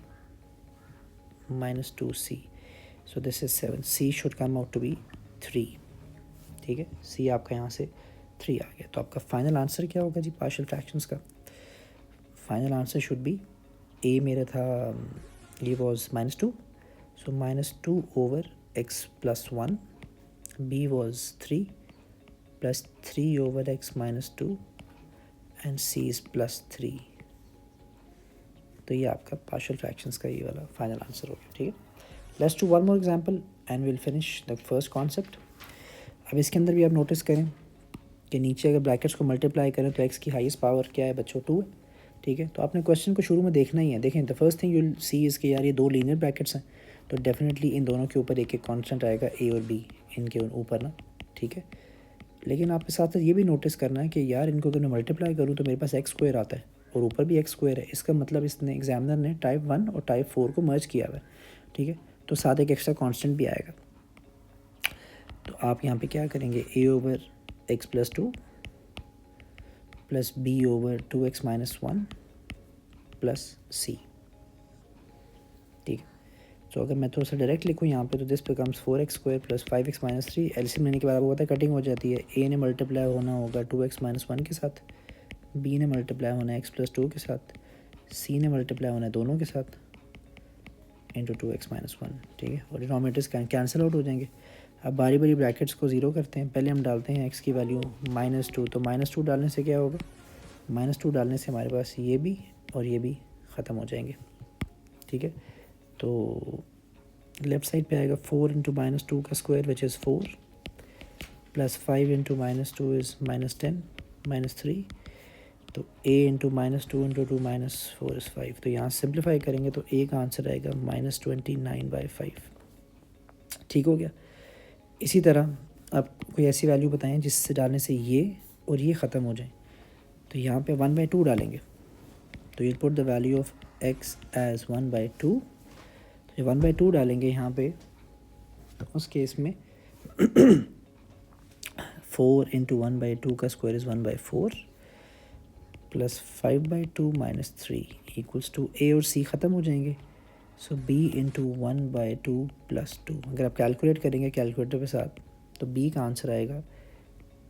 -2c, so this is 7, c should come out to be 3। ठीक है, c आपका यहाँ से 3 आ गया। तो आपका फाइनल आंसर क्या होगा जी पार्शियल फ्रैक्शंस का? Final answer should be, a मेरा था ये was -2, so -2 over x + 1, b was 3 + 3 over x - 2 and c is +3। तो ये आपका पार्शियल फ्रैक्शंस का ये वाला फाइनल आंसर हो गया, ठीक है। Let's do one more example and will finish the first concept. अब इसके अंदर भी आप नोटिस करें कि नीचे अगर ब्रैकेट्स को मल्टीप्लाई करें तो x की हाईएस्ट पावर क्या है बच्चों, 2 है, ठीक है। तो आपने क्वेश्चन को शुरू में देखना ही है। देखें, the first thing you will see is कि यार ये दो लीनियर ब्रैकेट्स हैं, तो डेफिनेटली इन दोनों के ऊपर एक एक कांस्टेंट आएगा a और b, इनके ऊपर ना, ठीक है। लेकिन आपके साथ साथ ये भी नोटिस करना है कि यार इनको अगर मैं मल्टीप्लाई करूँ तो मेरे पास x² आता है और ऊपर भी x² है। इसका मतलब इसने एग्जामिनर ने टाइप 1 और टाइप 4 को मर्ज किया हुआ है, ठीक है। तो साथ एक एक्स्ट्रा कांस्टेंट भी आएगा। तो आप यहाँ पे क्या करेंगे, a over x + 2 plus b over 2x - 1 plus c, ठीक है। तो अगर मैं थोड़ा सा डायरेक्ट लिखूँ यहाँ पे तो this becomes 4x² + 5x - 3। LCM लेने के बाद आपको पता है कटिंग हो जाती है। a ने मल्टीप्लाई होना होगा 2x - 1 के साथ, b ने मल्टीप्लाई होना है x + 2 के साथ, c ने मल्टीप्लाई होना है दोनों के साथ इंटू 2x - 1, ठीक है। और डिनोमिनेटर्स कैंसिल आउट हो जाएंगे। अब बारी बारी ब्रैकेट्स को ज़ीरो करते हैं। पहले हम डालते हैं x की वैल्यू -2, तो -2 डालने से क्या होगा, -2 डालने से हमारे पास ये भी और ये भी ख़त्म हो जाएंगे, ठीक है। तो लेफ़्ट साइड पे आएगा 4 × -2 का square which is 4 plus 5 × -2 is -10 -3, तो a × -2 × 2 -4 इज़ 5। तो यहाँ सिंप्लीफाई करेंगे तो a का आंसर आएगा -29/5, ठीक हो गया। इसी तरह आप कोई ऐसी वैल्यू बताएं जिससे डालने से ये और ये ख़त्म हो जाए। तो यहाँ पे 1/2 डालेंगे, तो you put the value of x as 1/2। तो 1/2 डालेंगे यहाँ पे, उस केस में 4 × 1/2 का square is 1/4 plus 5/2 - 3 equals to a और c ख़त्म हो जाएंगे। सो b × 1/2 + 2, अगर आप कैलकुलेट करेंगे कैलकुलेटर के साथ तो b का आंसर आएगा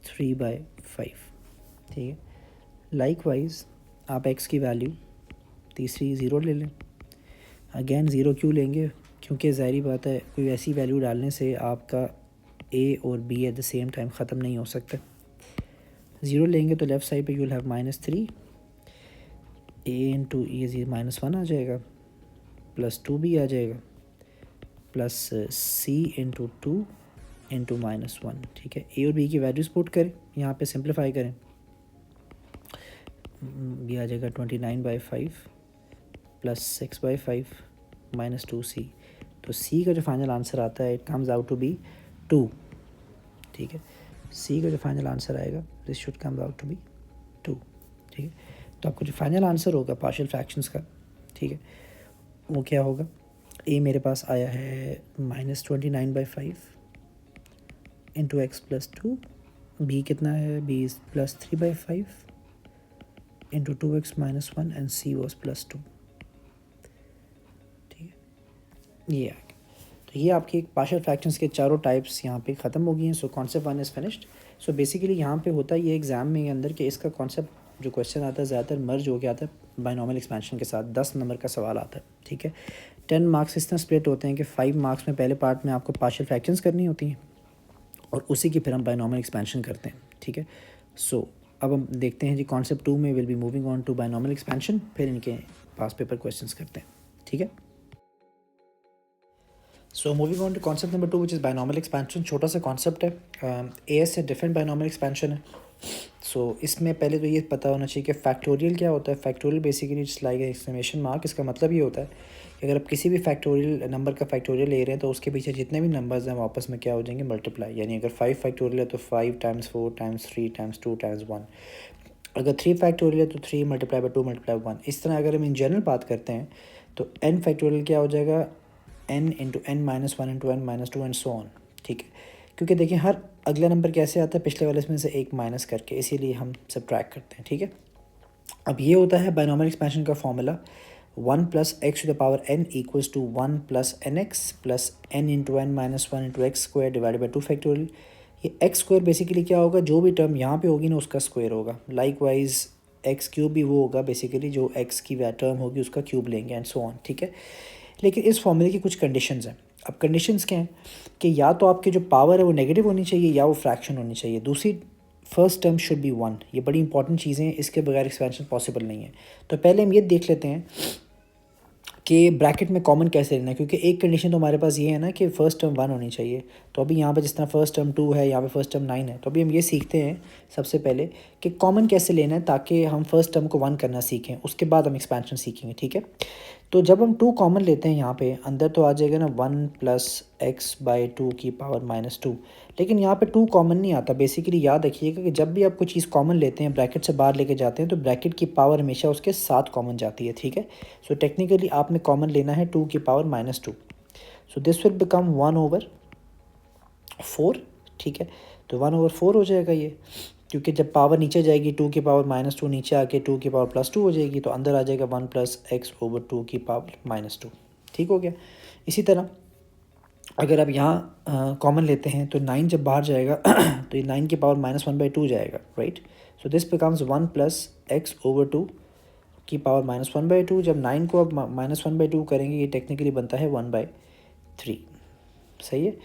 3/5, ठीक है। लाइकवाइज आप x की वैल्यू तीसरी 0 ले लें। अगेन 0 क्यों लेंगे, क्योंकि ज़ाहिरी बात है कोई ऐसी वैल्यू डालने से आपका a और b at the same time ख़त्म नहीं हो सकता। 0 लेंगे तो लेफ़्ट साइड पे यू विल हैव -3, a × ये -1 आ जाएगा, प्लस 2b आ जाएगा, प्लस c × 2 × -1, ठीक है। a और b की वैल्यूज़ पुट करें, यहाँ पे सिंप्लीफाई करें, ये आ जाएगा 29/5 प्लस 6/5 - 2c। तो c का जो फाइनल आंसर आता है it comes out to be 2, ठीक है। c का जो फाइनल आंसर आएगा this should come out to be 2, ठीक है। तो आपको जो फाइनल आंसर होगा पार्शियल फ्रैक्शंस का, ठीक है, वो क्या होगा, a मेरे पास आया है -29/5 इंटू x + 2, b कितना है, b is +3/5 into 2x - 1 and c was +2, ठीक है। ये आ गया। तो ये आपके पार्शियल फ्रैक्शंस के चारों टाइप्स यहाँ पे ख़त्म हो गई हैं। So concept 1 is finished. So basically यहाँ पे होता है ये एग्ज़ाम में अंदर कि इसका कॉन्सेप्ट जो क्वेश्चन आता है ज़्यादातर मर्ज हो गया आता है बायनॉमियल एक्सपेंशन के साथ। 10 नंबर का सवाल आता है, ठीक है। 10 मार्क्स इस तरह स्प्लिट होते हैं कि 5 मार्क्स में पहले पार्ट में आपको पार्शियल फ्रैक्शंस करनी होती हैं और उसी की फिर हम बायनॉमियल एक्सपेंशन करते हैं, ठीक है। सो अब हम देखते हैं जी कॉन्सेप्ट 2 में will be moving on to binomial expansion, फिर इनके पास पेपर क्वेश्चंस करते हैं, ठीक है। So moving on to concept number 2 which is binomial expansion. छोटा सा कॉन्सेप्ट है, ए से डिफरेंट बायनॉमियल एक्सपेंशन है। सो इसमें पहले तो ये पता होना चाहिए कि फैक्टोरियल क्या होता है। Factorial basically it's like exclamation mark. इसका मतलब ये होता है कि अगर आप किसी भी फैक्टोरियल नंबर का फैक्टोरियल ले रहे हैं तो उसके पीछे जितने भी नंबर्स हैं वापस में क्या हो जाएंगे, मल्टीप्लाई। यानी अगर 5 फैक्टोरियल है तो 5 × 4 × 3 × 2 × 1। अगर 3 फैक्टोरियल है तो 3 × 2 × 1। इस तरह अगर हम इन जनरल बात करते हैं तो n फैक्टोरियल क्या हो जाएगा, n × n - 1 × n - 2 and so on, ठीक है। क्योंकि देखिए हर अगला नंबर कैसे आता है, पिछले वाले इसमें से एक माइनस करके, इसीलिए हम सब्ट्रैक्ट करते हैं, ठीक है। अब ये होता है बायनॉमियल एक्सपेंशन का formula 1 + x⁴n equals to 1 + nx plus n × n - 1 × x² divided by 2 factorial. ये x² बेसिकली क्या होगा, जो भी टर्म यहाँ पे होगी ना उसका स्क्वायर होगा। लाइकवाइज x³ भी वो होगा बेसिकली जो x की टर्म होगी उसका क्यूब लेंगे एंड सो ऑन, ठीक है। लेकिन इस फॉर्मूले की कुछ कंडीशंस हैं। अब कंडीशंस क्या हैं कि या तो आपकी जो पावर है वो नेगेटिव होनी चाहिए या वो फ्रैक्शन होनी चाहिए। दूसरी, फर्स्ट टर्म शुड बी 1। ये बड़ी इंपॉर्टेंट चीज़ें हैं, इसके बगैर एक्सपेंशन पॉसिबल नहीं है। तो पहले हम ये देख लेते हैं कि ब्रैकेट में कॉमन कैसे लेना है, क्योंकि एक कंडीशन तो हमारे पास ये है ना कि फ़र्स्ट टर्म 1 होनी चाहिए। तो अभी यहाँ पे जिस तरह फर्स्ट टर्म 2 है, यहाँ पे फर्स्ट टर्म 9 है, तो अभी हम ये सीखते हैं सबसे पहले कि कॉमन कैसे लेना है ताकि हम फर्स्ट टर्म को 1 करना सीखें, उसके बाद हम एक्सपेंशन सीखेंगे, ठीक है। तो जब हम 2 कॉमन लेते हैं यहाँ पे अंदर तो आ जाएगा ना 1 + x/2 की पावर -2, लेकिन यहाँ पे 2 कॉमन नहीं आता। बेसिकली याद रखिएगा कि जब भी आप कोई चीज़ कॉमन लेते हैं, ब्रैकेट से बाहर लेके जाते हैं, तो ब्रैकेट की पावर हमेशा उसके साथ कॉमन जाती है, ठीक है। सो टेक्निकली आपने कॉमन लेना है 2 की power -2। So this will become 1/4, ठीक है। तो 1/4 हो जाएगा ये, क्योंकि जब पावर नीचे जाएगी 2 की पावर -2 नीचे आके 2 की पावर +2 हो जाएगी, तो अंदर आ जाएगा 1 + x/2 की पावर -2, ठीक हो गया। इसी तरह अगर आप यहाँ कॉमन लेते हैं तो 9 जब बाहर जाएगा तो ये 9 की पावर -1/2 जाएगा, right. So this becomes 1 + x/2 की पावर -1/2। जब 9 को अब -1/2 करेंगे, ये टेक्निकली बनता है 1/3, सही है।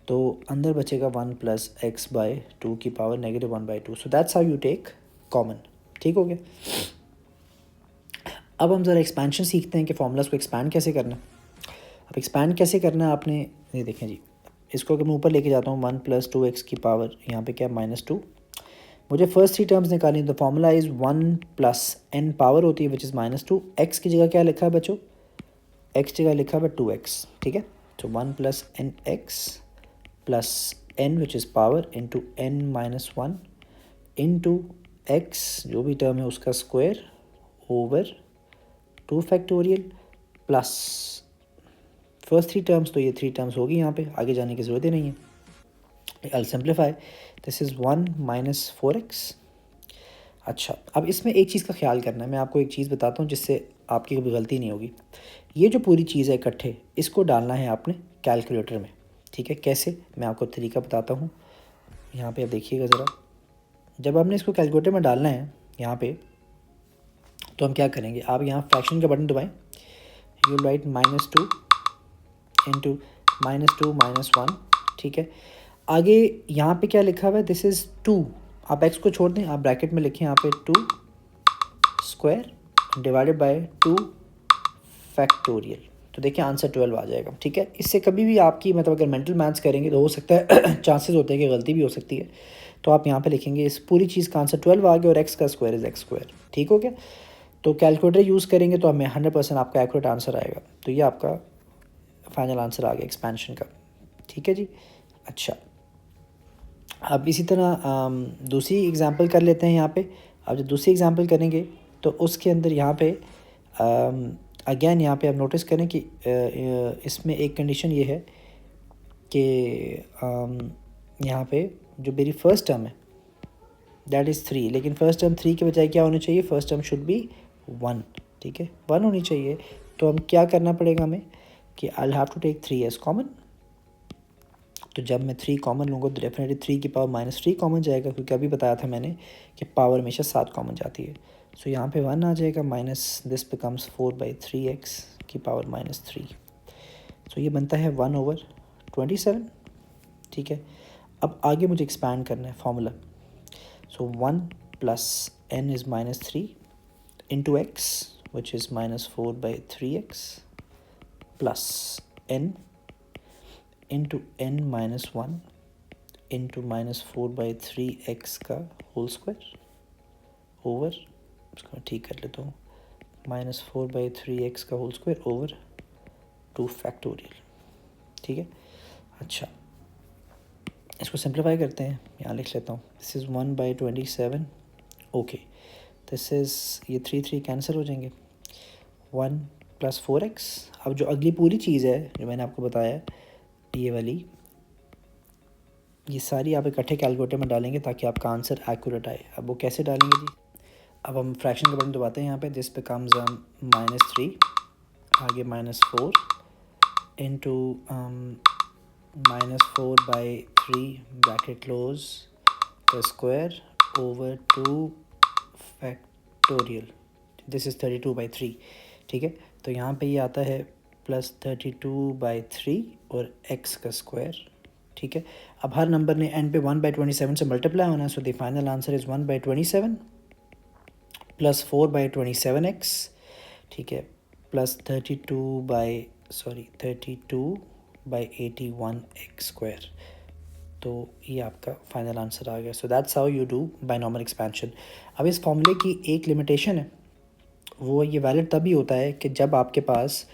तो अंदर बचेगा 1 + x/2 की power -1/2। So that's how you take common, ठीक हो गया। अब हम ज़रा एक्सपेंशन सीखते हैं कि फॉर्मूलाज को एक्सपैंड कैसे करना है। अब एक्सपैंड कैसे करना है आपने, ये देखें जी, इसको अगर मैं ऊपर लेके जाता हूँ 1 + 2x की पावर, यहाँ पे क्या -2, मुझे फर्स्ट 3 टर्म्स निकालनी है। तो फॉर्मूला इज़ 1 + n पावर होती है विच इज़ -2। x की जगह क्या लिखा है बच्चों, x जगह लिखा है 2x, ठीक है। तो 1 + nx + n which is power into n - 1 into x जो भी टर्म है उसका square over 2 factorial plus first 3 terms, तो ये 3 टर्म्स होगी, यहाँ पे आगे जाने की ज़रूरत ही नहीं है। I'll simplify, this is 1 - 4x। अच्छा, अब इसमें एक चीज़ का ख्याल करना है, मैं आपको एक चीज़ बताता हूँ जिससे आपकी कभी गलती नहीं होगी। ये जो पूरी चीज़ है इकट्ठे, इसको डालना है आपने कैलकुलेटर में, ठीक है। कैसे, मैं आपको तरीका बताता हूँ। यहाँ पे आप देखिएगा ज़रा, जब आपने इसको कैलकुलेटर में डालना है यहाँ पे, तो हम क्या करेंगे, आप यहाँ फ्रैक्शन का बटन दबाएं, यू राइट -2 इंटू -2 - 1, ठीक है। आगे यहाँ पे क्या लिखा हुआ है, दिस इज़ 2, आप x को छोड़ दें, आप ब्रैकेट में लिखें यहाँ पे 2 स्क्वायर डिवाइडेड बाय 2 फैक्टोरियल। तो देखिए आंसर 12 आ जाएगा, ठीक है। इससे कभी भी आपकी मतलब अगर मेंटल मैथ्स करेंगे तो हो सकता है चांसेस होते हैं कि गलती भी हो सकती है। तो आप यहाँ पे लिखेंगे इस पूरी चीज़ का आंसर 12 आ गया और x का स्क्वायर इज़ x², ठीक हो गया। तो कैलकुलेटर यूज़ करेंगे तो हमें 100% आपका एक्यूरेट आंसर आएगा। तो ये आपका फाइनल आंसर आ गया एक्सपेंशन का, ठीक है जी। अच्छा, अब इसी तरह दूसरी एग्जांपल कर लेते हैं यहाँ पे। अब जब दूसरी एग्जांपल करेंगे तो उसके अंदर यहाँ पे अगेन यहाँ पे आप नोटिस करें कि इसमें एक कंडीशन ये है कि यहाँ पे जो मेरी फ़र्स्ट टर्म है दैट इज़ 3, लेकिन फ़र्स्ट टर्म 3 के बजाय क्या होनी चाहिए, फ़र्स्ट टर्म शुड बी 1, ठीक है, 1 होनी चाहिए। तो हम क्या करना पड़ेगा हमें कि I have to take 3 as common. तो जब मैं 3 कॉमन लूँगा तो डेफिनेटली 3 की पावर -3 कॉमन जाएगा, क्योंकि अभी बताया था मैंने कि पावर हमेशा 7 कॉमन जाती है। सो यहाँ पे 1 आ जाएगा, माइनस दिस बिकम्स 4/3x की पावर -3। सो ये बनता है 1/27, ठीक है। अब आगे मुझे एक्सपैंड करना है formula. So 1 + n is -3 into x which is -4/3x plus n into n - 1 into -4/3x का होल स्क्वायर ओवर, इसको ठीक कर लेता हूँ, -4/3x का होल स्क्वायर ओवर 2 फैक्टोरियल, ठीक है। अच्छा, इसको सिंप्लीफाई करते हैं, यहाँ लिख लेता हूँ, this is 1/27, okay. This is ये 3 कैंसिल हो जाएंगे, 1 + 4x। अब जो अगली पूरी चीज़ है जो मैंने आपको बताया, ये वाली, ये सारी आप इकट्ठे कैलकुलेटर में डालेंगे ताकि आपका आंसर एक्यूरेट आए। अब वो कैसे डालेंगे जी, अब हम फ्रैक्शन का बटन दबाते हैं यहाँ पे, दिस बिकम्स -3, आगे -4 इंटू -4/3 ब्रैकेट क्लोज का square over 2 factorial, this is 32/3, ठीक है। तो यहाँ पे ये आता है प्लस 32/3 और x का स्क्वायर, ठीक है। अब हर नंबर ने एंड पे 1/27 से मल्टीप्लाई होना है, so the final answer is 1/27 plus 4/27x, ठीक है, प्लस 32/81x²। तो ये आपका फाइनल आंसर आ गया। सो that's how you do binomial expansion. अब इस फॉर्मूले की एक लिमिटेशन है, वो ये वैलिड तभी होता है कि जब आपके पास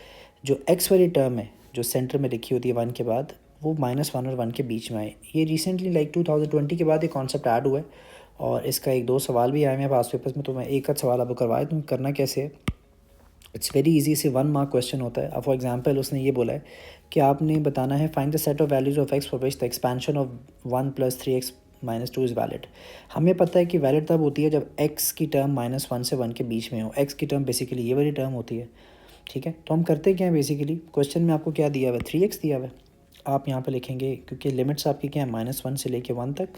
जो x वाली टर्म है जो सेंटर में लिखी होती है 1 के बाद, वो -1 और 1 के बीच में आए। ये रिसेंटली लाइक 2020 के बाद ये कॉन्सेप्ट ऐड हुआ है और इसका 1-2 सवाल भी आए हैं पास पेपर्स में, तो मैं एक आध सवाल आपको करवाया दूँ। करना कैसे है, इट्स वेरी इजी से 1 मार्क क्वेश्चन होता है। अब फॉर एग्जांपल उसने ये बोला है कि आपने बताना है find the set of values of x for which the expansion of 1 + 3x - 2 is valid. हमें पता है कि वैलिड तब होती है जब x की टर्म -1 से 1 के बीच में हो। x की टर्म बेसिकली ये वाली टर्म होती है, ठीक है। तो हम करते क्या हैं, बेसिकली क्वेश्चन में आपको क्या दिया हुआ है, 3x दिया हुआ है। आप यहाँ पे लिखेंगे क्योंकि लिमिट्स आपकी क्या है -1 से लेके 1 तक,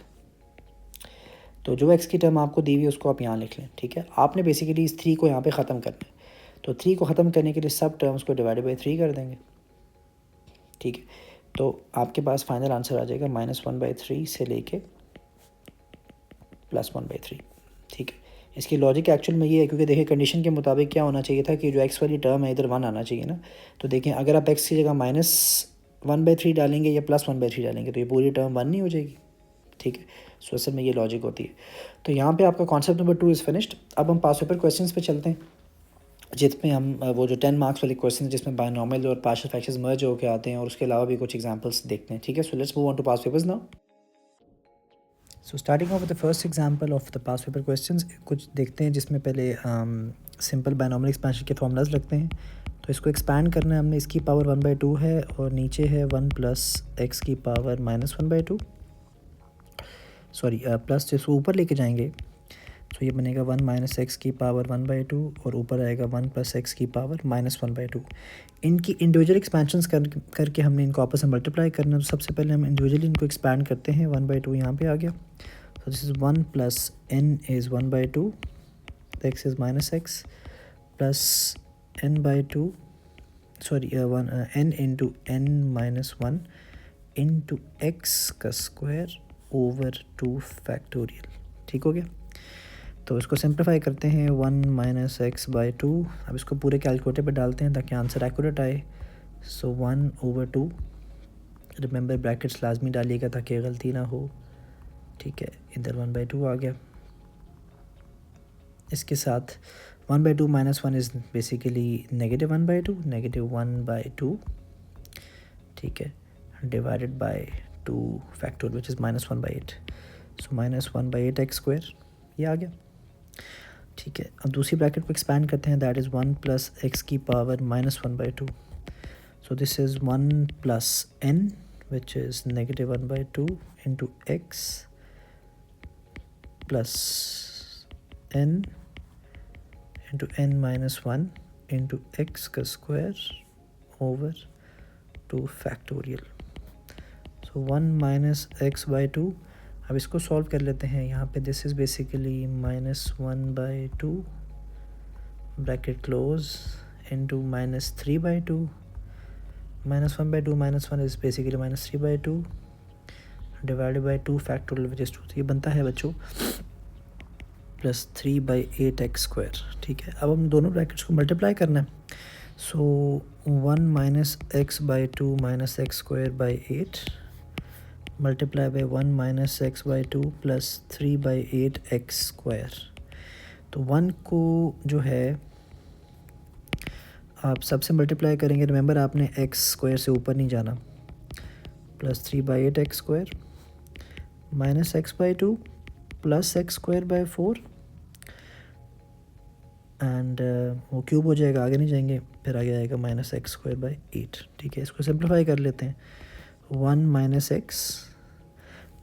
तो जो x की टर्म आपको दी हुई है उसको आप यहाँ लिख लें, ठीक है। आपने बेसिकली इस 3 को यहाँ पे ख़त्म करना है, तो 3 को ख़त्म करने के लिए सब टर्म्स को डिवाइडेड बाई 3 कर देंगे, ठीक है। तो आपके पास फाइनल आंसर आ जाएगा -1/3 से लेके +1/3, ठीक है। इसकी लॉजिक एक्चुअल में ये है क्योंकि देखिए कंडीशन के मुताबिक क्या होना चाहिए था कि जो x वाली टर्म है इधर 1 आना चाहिए ना। तो देखें अगर आप x की जगह -1/3 डालेंगे या +1/3 डालेंगे तो ये पूरी टर्म 1 नहीं हो जाएगी, ठीक है। सो असल में ये लॉजिक होती है। तो यहाँ पे आपका कॉन्सेप्ट नंबर 2 इज़ फिनिश्ड। अब हम पास पेपर क्वेश्चंस पे चलते हैं, जिसमें हम वो जो 10 मार्क्स वाले क्वेश्चन जिसमें बायनॉमियल और पार्शियल फ्रैक्शंस मर्ज होकर आते हैं और उसके अलावा भी कुछ एग्जांपल्स देखते हैं, ठीक है। So let's move on to past papers now. So starting off the first example of the past paper questions, कुछ देखते हैं जिसमें पहले सिंपल बायनॉमियल एक्सपेंशन के फॉर्मूलाज रखते हैं। तो इसको एक्सपैंड करना है हमने, इसकी पावर 1/2 है और नीचे है 1 + x की पावर -1/2, सॉरी प्लस इसको ऊपर लेके जाएंगे तो ये बनेगा 1 - x की पावर 1/2 और ऊपर आएगा 1 + x की पावर -1/2। इनकी इंडिविजुअल एक्सपेंशंस करके हमने इनको आपस में मल्टीप्लाई करना है। तो सबसे पहले हम इंडिविजुअली इनको एक्सपैंड करते हैं। 1/2 यहाँ पे आ गया, तो this is 1 + n is 1/2, x is -x plus n/2, sorry n into n - 1 into x का स्क्वायर ओवर 2 फैक्टोरियल, ठीक हो गया। तो इसको सिंप्लीफाई करते हैं, 1 - x/2। अब इसको पूरे कैलकुलेटर पे डालते हैं ताकि आंसर एक्यूरेट आए। सो 1/2, रिमेंबर ब्रैकेट्स लाजमी डालिएगा ताकि गलती ना हो, ठीक है। इधर 1/2 आ गया। इसके साथ 1/2 - 1 इज़ बेसिकली -1/2, -1/2, ठीक है, divided by 2 factorial which is -1/8। So -1/8x², ये आ गया, ठीक है। अब दूसरी ब्रैकेट को एक्सपैंड करते हैं, दैट इज़ 1 + x की power -1/2। So this is 1 + n which is -1/2 into x plus n into n - 1 into x का स्क्वायर ओवर 2 फैक्टोरियल। सो 1 - x/2। अब इसको सॉल्व कर लेते हैं। यहाँ पे this is basically -1/2 bracket close into -3/2, -1/2 - 1 is basically -3/2 divided by 2 factorial which is 2। तो ये बनता है बच्चों +3/8x², ठीक है। अब हम दोनों ब्रैकेट्स को मल्टीप्लाई करना है। So 1 - x/2 - x²/8 multiply by 1 - x/2 plus 3/8x²। तो 1 को जो है आप सबसे मल्टीप्लाई करेंगे, रिमेंबर आपने x² से ऊपर नहीं जाना, plus 3/8x² minus x/2 plus x²/4 and वो क्यूब हो जाएगा, आगे नहीं जाएंगे, फिर आगे आएगा -x²/8, ठीक है। इसको सिंप्लीफाई कर लेते हैं, 1 - x।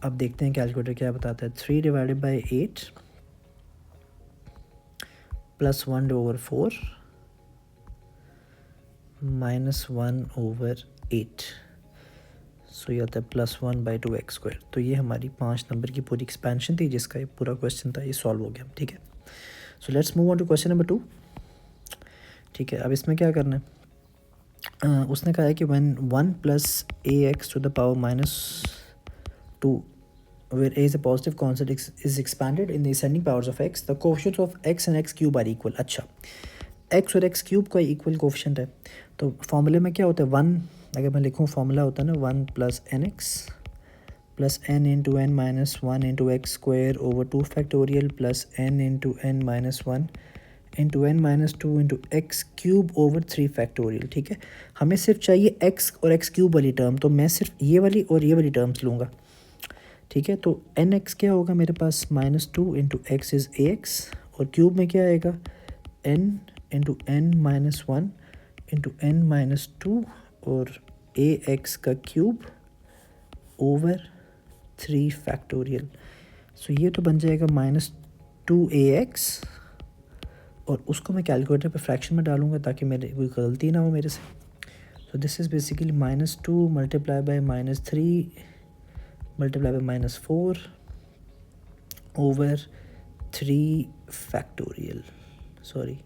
अब देखते हैं कैलकुलेटर क्या बताता है। 3 / 8 प्लस 1/4 -1/8। सो ये आता है +1/2x²। तो ये हमारी 5 नंबर की पूरी एक्सपेंशन थी जिसका ये पूरा क्वेश्चन था, ये सॉल्व हो गया, ठीक है। So let's move on to question number 2, ठीक है। अब इसमें क्या करना है, उसने कहा है कि when 1 plus ax to the power minus 2 where a is a positive constant is expanded in the ascending powers of x, the coefficients of x and x cube are equal. अच्छा, x और x cube का equal coefficient है, तो फॉर्मूले में क्या होता है, 1 अगर मैं लिखूँ फॉर्मूला होता है ना 1 plus n x plus n into n minus one into x square over 2 factorial plus n into n minus one into n minus two into x cube over 3 factorial. ठीक है, हमें सिर्फ चाहिए x और x cube वाली term, तो मैं सिर्फ ये वाली और ये वाली टर्म्स लूँगा. ठीक है, तो एन एक्स क्या होगा मेरे पास, -2 into x is a x, और क्यूब में क्या आएगा, n into n minus one into n minus two और ए एक्स का क्यूब ओवर 3 फैक्टोरियल. सो ये तो बन जाएगा -2ax, और उसको मैं कैलकुलेटर पे फ्रैक्शन में डालूंगा ताकि मेरे कोई गलती ना हो मेरे से. सो this is basically -2 multiply by -3 multiply by -4 over 3 factorial, sorry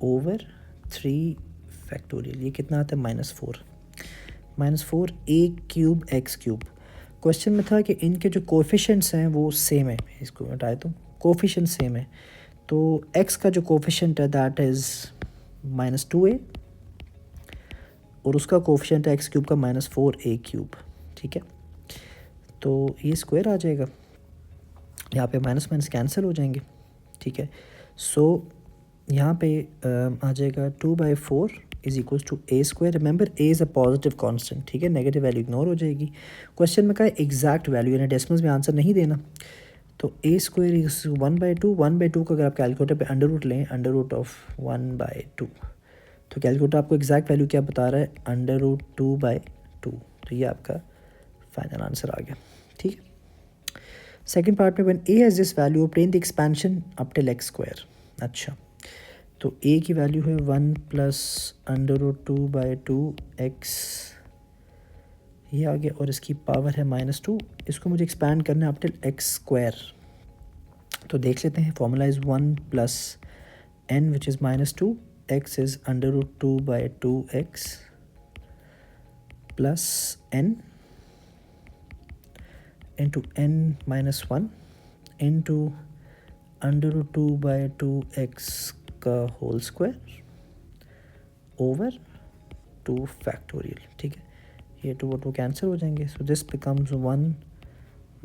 over 3 factorial. ये कितना आता है, -4 ए क्यूब एक्स क्यूब. क्वेश्चन में था कि इनके जो कोफिशेंट्स हैं वो सेम है, इसको हटाए तो कोफिशेंट सेम है, तो x का जो कोफिशेंट है दैट इज़ -2a और उसका कोफिशेंट है x क्यूब का -4a क्यूब. ठीक है, तो ये स्क्वायर आ जाएगा, यहाँ पे माइनस माइनस कैंसिल हो जाएंगे. ठीक है, सो यहाँ पे आ जाएगा 2/4 is equals to a square. Remember a is a positive constant. ठीक है, नेगेटिव वैल्यू इग्नोर हो जाएगी. क्वेश्चन में कहा है एग्जैक्ट वैल्यू, यानी डेसिमल्स में आंसर नहीं देना, तो ए स्क्वायर इज 1/2 को अगर आप कैलकुलेटर पे अंडर रूट लें, अंडर रूट ऑफ 1/2, तो कैलकुलेटर आपको एग्जैक्ट वैल्यू क्या बता रहा है, √2/2. तो ये आपका फाइनल आंसर आ गया. ठीक है, सेकेंड पार्ट में when A has this value obtain the expansion up till x square. अच्छा, तो a की वैल्यू है 1 प्लस √2/2x, ये आ गया, और इसकी पावर है -2. इसको मुझे एक्सपैंड करना है अप टिल एक्स स्क्वायर. तो देख लेते हैं, formula is 1 plus n which is -2, x is √2/2x plus n into n minus one into √2/2x का होल स्क्वायर ओवर 2 फैक्टोरियल. ठीक है, ये 2 और 2 कैंसिल हो जाएंगे, so this becomes 1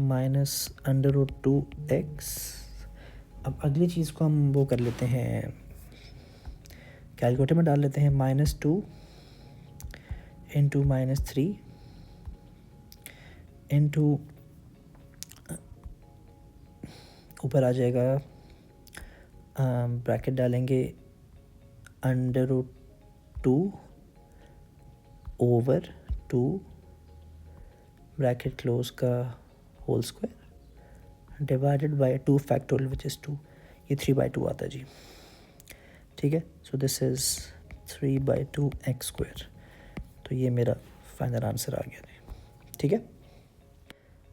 minus √2x. अब अगली चीज़ को हम वो कर लेते हैं, कैलकुलेटर में डाल लेते हैं, -2 इंटू -3 इंटू ऊपर आ जाएगा, ब्रैकेट डालेंगे √2 ओवर 2 ब्रैकेट क्लोज का whole square divided by 2 factorial which is 2. ये 3/2 आता है जी. ठीक है, so this is 3/2 x square. तो ये मेरा फाइनल आंसर आ गया जी. ठीक है,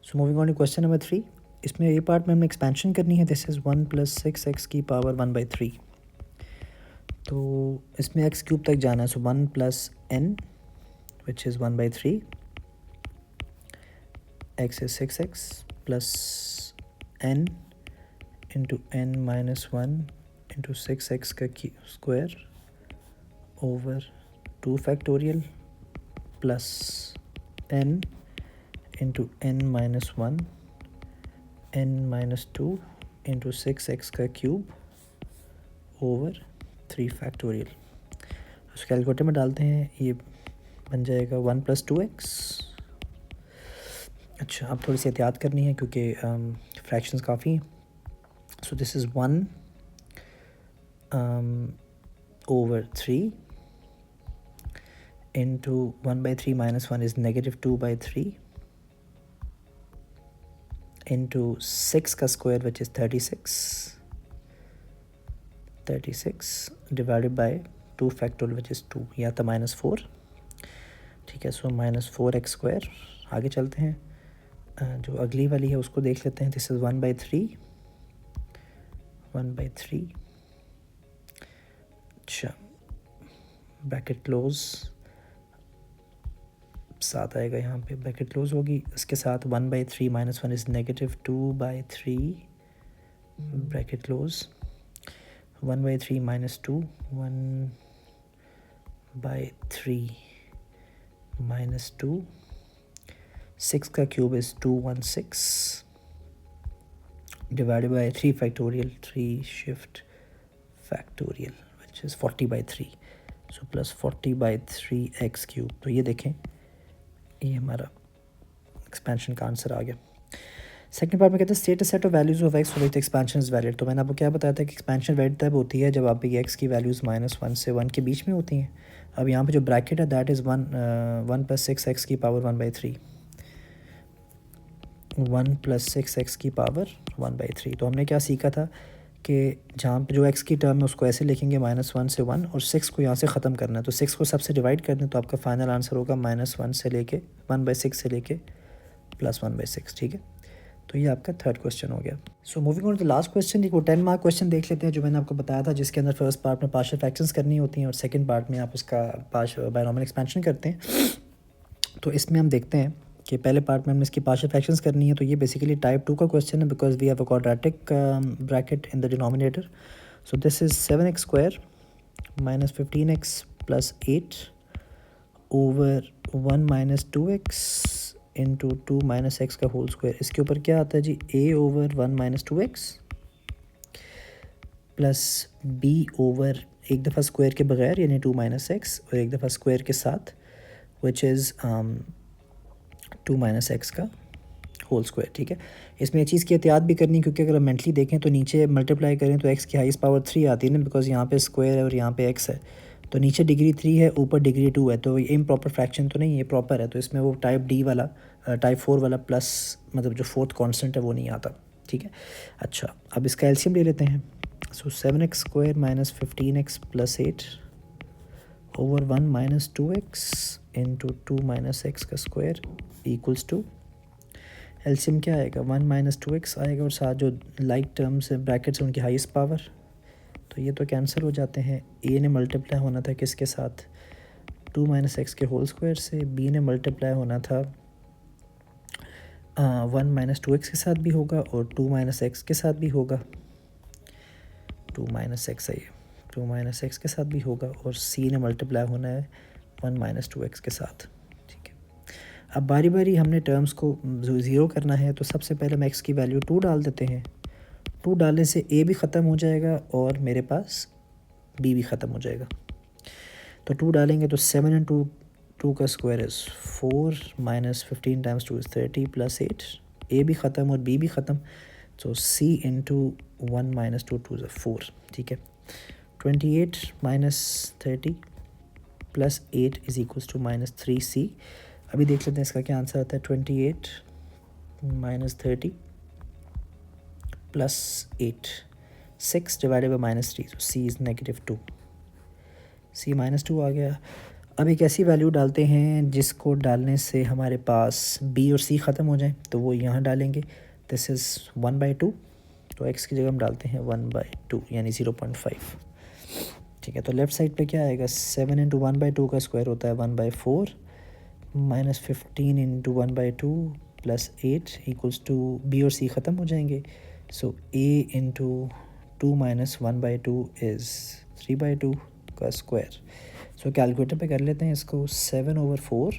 so moving on to question number 3. इसमें ये पार्ट में हमें एक्सपेंशन करनी है. दिस इज़ 1 + 6x की पावर 1/3. तो इसमें एक्स क्यूब तक जाना है, so 1 + n which is 1/3, x is 6x plus n into n minus 1 into 6x का square over 2 factorial plus n into n minus 1 n minus 2 into 6x का cube over 3 factorial. उस calculator में डालते हैं, ये बन जाएगा 1 + 2x. अच्छा, अब थोड़ी सी एहतियात करनी है क्योंकि फ्रैक्शंस काफ़ी हैं. So this is 1 over 3 into 1/3 minus 1 is -2/3 into 6 का square which is 36 divided by 2 factorial which is 2, या था -4. ठीक है, सो -4x स्क्वायर. आगे चलते हैं, जो अगली वाली है उसको देख लेते हैं. This is 1/3. अच्छा, ब्रैकेट क्लोज 7 आएगा यहाँ पे, ब्रैकेट क्लोज होगी, इसके साथ 1/3 minus 1 is -2/3 bracket close, 1/3 minus 2, 1/3 minus 2, 6 का cube is 216 divided by 3 factorial, 3 shift factorial which is 40/3, so plus 40/3 x cube। तो ये देखें, ये हमारा एक्सपेंशन का आंसर आ गया। सेकंड पार्ट में कहते हैं state a set of values of x with expansion is valid. तो मैंने आपको क्या बताया था कि एक्सपेंशन वैलिड तब होती है जब आप एक्स की वैल्यूज़ -1 से 1 के बीच में होती हैं। अब यहाँ पे जो ब्रैकेट है दैट इज़ 1 + 6x की पावर 1/3, 1 + 6x की पावर 1/3। तो हमने क्या सीखा था कि जहाँ पे जो x की टर्म है उसको ऐसे लिखेंगे -1 से 1, और 6 को यहाँ से ख़त्म करना है, तो 6 को सबसे डिवाइड कर दें तो आपका फाइनल आंसर होगा -1 से लेके 1/6 से लेके +1/6। ठीक है, तो ये आपका थर्ड क्वेश्चन हो गया। So moving on to the last question, एक वो 10 मार्क क्वेश्चन देख लेते हैं जो मैंने आपको बताया था, जिसके अंदर फर्स्ट पार्ट में पार्शियल फ्रैक्शंस करनी होती हैं और सेकंड पार्ट में आप उसका बायनॉमियल एक्सपेंशन करते हैं। तो इसमें हम देखते हैं कि पहले पार्ट में हमने इसकी पार्शियल फ्रैक्शंस करनी है, तो ये बेसिकली टाइप 2 का क्वेश्चन है because we have a quadratic bracket in the denominator. So this is 7x² - 15x + 8 over 1 - 2x into 2 - x का होल स्क्वायर। इसके ऊपर क्या आता है जी, a over 1 - 2x plus b over एक दफ़ा स्क्वायर के बगैर यानी 2 - x और एक दफ़ा स्क्वायर के साथ विच इज़ 2 - x का होल स्क्वायर। ठीक है, इसमें एक चीज़ की एहतियात भी करनी, क्योंकि अगर हम मेंटली देखें तो नीचे मल्टीप्लाई करें तो x की हाईएस्ट पावर 3 आती है ना, बिकॉज यहाँ पे स्क्वायर है और यहाँ पे x है, तो नीचे डिग्री 3 है ऊपर डिग्री 2 है, तो ये इम्प्रॉपर फ्रैक्शन तो नहीं, ये प्रॉपर है। तो इसमें वो टाइप 4 वाला प्लस मतलब जो फोर्थ कांस्टेंट है वो नहीं आता। ठीक है, अच्छा अब इसका एलसीएम ले लेते हैं। सो 7x² - 15x + 8 over 1 - 2x into 2 - x का स्क्वायर इक्वल्स टू, एलसीएम क्या आएगा, 1 - 2x आएगा और साथ जो लाइक टर्म्स है ब्रैकेट्स उनकी हाईएस्ट पावर, तो ये तो कैंसिल हो जाते हैं। a ने मल्टीप्लाई होना था किसके साथ, 2 - x के होल स्क्वायर से, b ने मल्टीप्लाई होना था 1 - 2x के साथ भी होगा और 2 - x के साथ भी होगा, 2 - x है ये, 2 - x के साथ भी होगा, और c ने मल्टीप्लाई होना है 1 - 2x के साथ। ठीक है, अब बारी बारी हमने टर्म्स को ज़ीरो करना है, तो सबसे पहले हम x की वैल्यू 2 डाल देते हैं। 2 डालने से a भी ख़त्म हो जाएगा और मेरे पास b भी ख़त्म हो जाएगा। तो 2 डालेंगे तो 7 इंटू 2 का square is 4 - 15 times 2 is 30 + 8, a भी ख़त्म और b भी ख़त्म, तो c इंटू 1 - 2 2 इज़ 4। ठीक है, 28 - 30 + 8 इज़ इक्वल्स टू -3c। अभी देख लेते हैं इसका क्या आंसर आता है, 28 - 30 + 8, 6 डिवाइडेड बाई -3, तो c इज़ -2, c -2 आ गया। अब एक ऐसी वैल्यू डालते हैं जिसको डालने से हमारे पास b और c ख़त्म हो जाए, तो वो यहाँ डालेंगे, दिस इज़ 1/2, तो x की जगह हम डालते हैं 1/2 यानी 0.5। ठीक है, तो लेफ़्ट साइड पे क्या आएगा, 7 इंटू 1/2 का स्क्वायर होता है 1/4 -15 इंटू 1/2 + 8 इक्वल्स टू b और c ख़त्म हो जाएंगे, सो a इंटू 2 - 1/2 इज़ 3/2 का स्क्वायर। सो कैलकुलेटर पे कर लेते हैं इसको, 7/4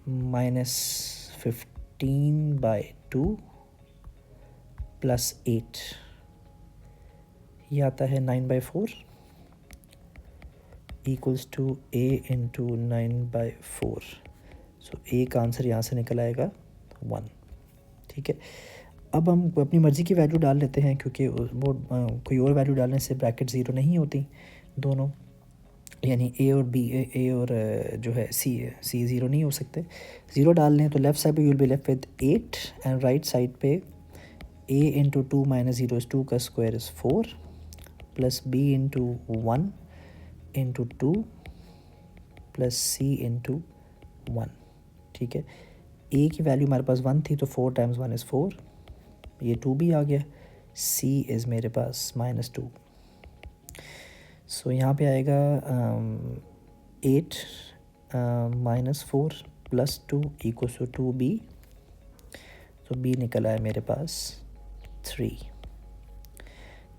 -15/2 + 8, ये आता है 9/4 equals to a into 9/4। So a का आंसर यहाँ से निकल आएगा 1। ठीक है, अब हम अपनी मर्ज़ी की वैल्यू डाल लेते हैं, क्योंकि वो कोई और वैल्यू डालने से ब्रैकेट ज़ीरो नहीं होती दोनों, यानी a और b, a और जो है c ज़ीरो नहीं हो सकते। ज़ीरो डाल लें तो लेफ़्ट साइड पे you will be left with 8 and right side पे a इंटू 2 - 0 इज़ 2 का square is 4 plus b into 1 into 2 plus c into 1। ठीक है, a की वैल्यू हमारे पास 1 थी, तो 4 टाइम्स 1 इज़ 4, ये 2 भी आ गया, c इज़ मेरे पास -2। सो यहाँ पे आएगा 8 -4 + 2 = 2b, तो b निकला है मेरे पास 3।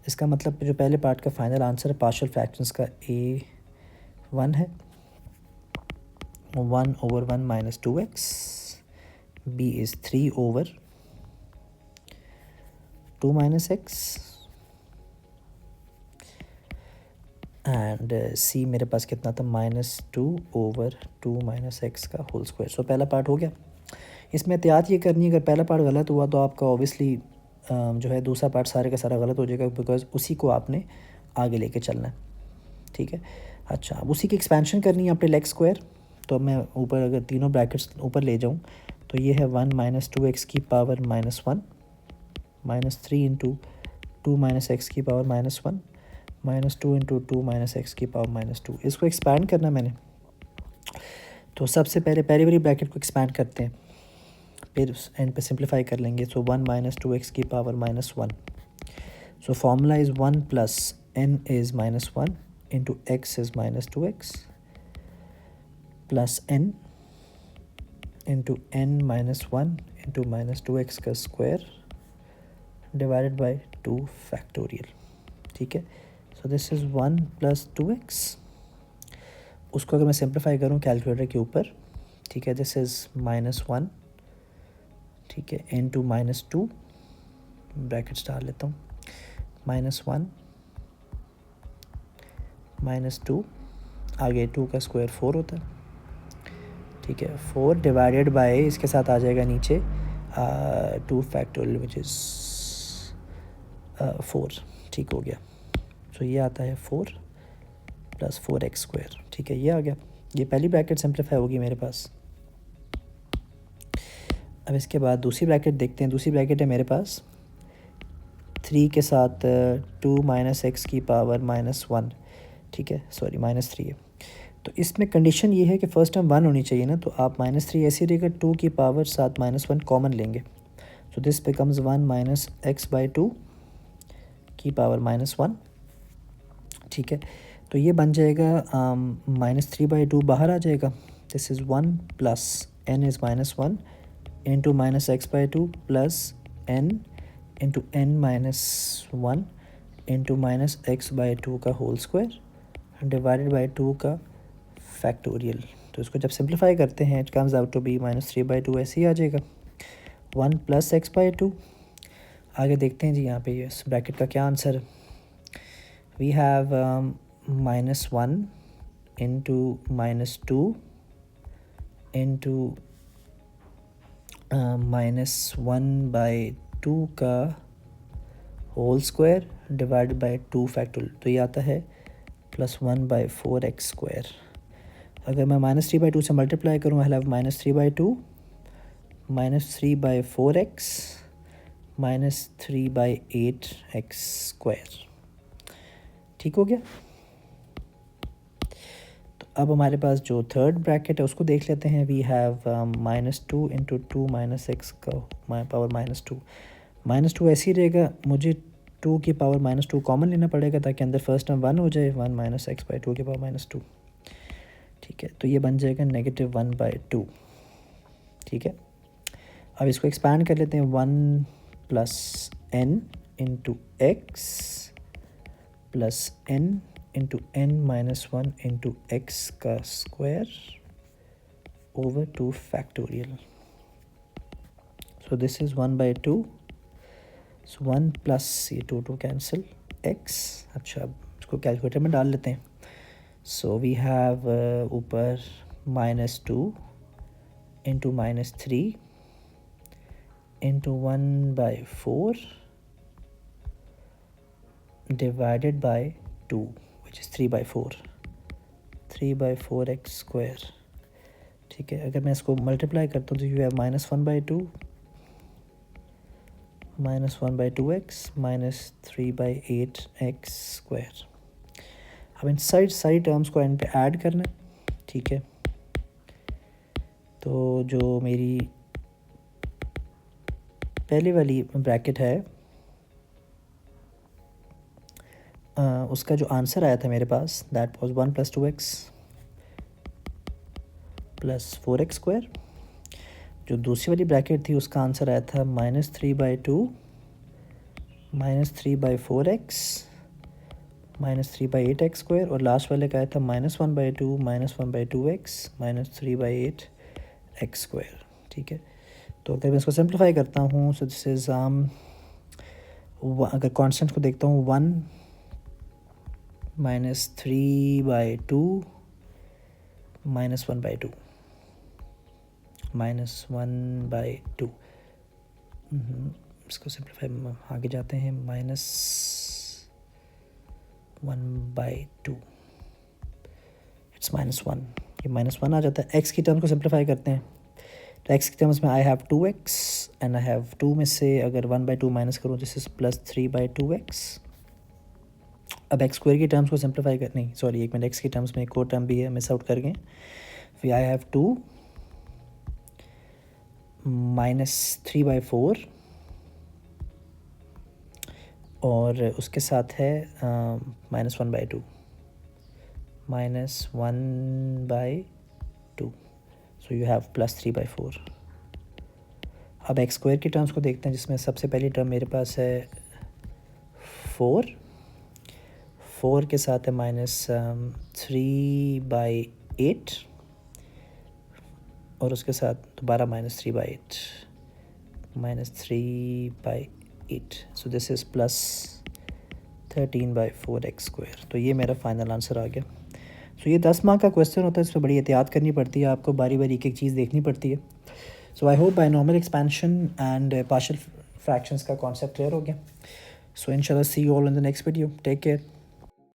इसका मतलब जो पहले पार्ट का फाइनल आंसर है पार्शियल फ्रैक्शंस का A1 है, 1/1 - 2x, b is 3/2 - x, and c मेरे पास कितना था, -2/2 - x का होल स्क्वायर। सो पहला पार्ट हो गया। इसमें एहतियात ये करनी है, अगर पहला पार्ट गलत हुआ तो आपका ऑब्वियसली जो है दूसरा पार्ट सारे का सारा गलत हो जाएगा, बिकॉज उसी को आपने आगे लेके चलना है। ठीक है, अच्छा अब उसी की एक्सपेंशन करनी है अपने लेग स्क्वायर। तो मैं ऊपर अगर तीनों ब्रैकेट्स ऊपर ले जाऊँ तो ये है 1 - 2x की पावर -1, -3 × 2 - x की पावर -1, -2 × 2 - x की पावर -2। इसको एक्सपैंड करना मैंने, तो सबसे पहले पहली वाली ब्रैकेट को एक्सपैंड करते हैं, फिर एंड पे सिंप्लीफाई कर लेंगे। सो 1 - 2x की power -1। So formula is 1 + n is -1 × x is -2x plus n × n - 1 × -2x का स्क्वायर डिवाइडेड बाय 2 फैक्टोरियल। ठीक है, सो दिस इज़ 1 + 2x। उसको अगर मैं सिंप्लीफाई करूँ कैलकुलेटर के ऊपर, ठीक है, दिस इज़ -1, ठीक है, into -2, ब्रैकेट्स डाल लेता हूँ, -1 -2, आगे 2 का स्क्वायर 4 होता है। ठीक है, 4 डिवाइडेड बाय, इसके साथ आ जाएगा नीचे 2 फैक्टोरियल विच इज़ 4। ठीक हो गया, सो ये आता है 4 + 4x²। ठीक है, ये आ गया। ये पहली ब्रैकेट सिंप्लीफाई होगी मेरे पास। अब इसके बाद दूसरी ब्रैकेट देखते हैं। दूसरी ब्रैकेट है मेरे पास 3 के साथ 2 - x की पावर -1। ठीक है, सॉरी -3 है। तो इसमें कंडीशन ये है कि फर्स्ट टर्म 1 होनी चाहिए ना, तो आप -3 ऐसे रहेगा, 2 की पावर साथ -1 कॉमन लेंगे। सो दिस बिकम्स 1 - x/2 की पावर -1। ठीक है, तो ये बन जाएगा -3/2 बाहर आ जाएगा। This is 1 + n is -1 into -x/2 plus n into n - 1 into -x/2 का होल स्क्वायर डिवाइडेड बाई 2 का फैक्टोरियल। तो इसको जब सिंप्लीफाई करते हैं it comes out to be -3/2, ऐसे ही आ जाएगा 1 + x/2। आगे देखते हैं जी यहाँ पे इस ब्रैकेट का क्या आंसर है। वी हैव -1 into -2 into -1/2 का whole square divided by 2 factorial. तो ये आता है +1/4x²। अगर मैं -3/2 से मल्टीप्लाई करूँ, आई हैव -3/2 -3/4x -3/8x²। ठीक हो गया। तो अब हमारे पास जो थर्ड ब्रैकेट है उसको देख लेते हैं। वी हैव -2 × 2 - x का पावर -2। -2 ऐसे ही रहेगा, मुझे 2 की पावर -2 कॉमन लेना पड़ेगा ताकि अंदर फर्स्ट टर्म 1 हो जाए, 1 - x/2 की पावर -2। ठीक है, तो ये बन जाएगा -1/2। ठीक है, अब इसको एक्सपैंड कर लेते हैं। 1 + n × x plus n × n - 1 × x का square over 2 factorial. So this is 1/2। सो 1 + ये 2 कैंसिल x। अच्छा, अब इसको कैलकुलेटर में डाल लेते हैं। सो वी हैव ऊपर -2 × -3 × 1/4 divided by 2 which is 3/4, 3/4x²। ठीक है, अगर मैं इसको मल्टीप्लाई करता हूँ तो यू हैव -1/2 -1/2x -3/8x²। अब इन सारी टर्म्स को एंड पे ऐड करना है। ठीक है, तो जो मेरी पहली वाली ब्रैकेट है उसका जो आंसर आया था मेरे पास that was 1 + 2x plus 4x²। जो दूसरी वाली ब्रैकेट थी उसका आंसर आया था -3/2 -3/4x -3/8x², और लास्ट वाले का आया था -1/2 -1/2x -3/8x²। ठीक है, तो अगर मैं इसको सिंप्लीफाई करता हूँ सो दिस इज़ अगर कांस्टेंट को देखता हूँ 1 -3/2 -1/2 -1/2। इसको सिंप्लीफाई आगे जाते हैं, -1/2 इट्स -1, ये -1 आ जाता है। x की टर्म को सिंप्लीफाई करते हैं तो x की टर्म्स में I have 2x and I have 2 में से अगर 1/2 माइनस करूँ दिस इज़ +3/2x। अब x² की टर्म्स को सिंप्लीफाई कर, नहीं सॉरी एक मिनट, x की टर्म्स में एक और टर्म भी है, मिस आउट कर गए। फिर आई हैव 2 -3/4 और उसके साथ है -1/2 -1/2, सो यू हैव +3/4। अब x² की टर्म्स को देखते हैं जिसमें सबसे पहली टर्म मेरे पास है 4 के साथ है -3/8 और उसके साथ दोबारा -3/8 सो दिस इज़ +13/4x²। तो ये मेरा फाइनल आंसर आ गया। सो ये 10 मार्क का क्वेश्चन होता है, इस पर बड़ी एहतियात करनी पड़ती है, आपको बारी बारी एक एक चीज़ देखनी पड़ती है। So I hope binomial expansion and partial fractions का कॉन्सेप्ट क्लियर हो गया। सो इंशाल्लाह see you all in the next video, take care.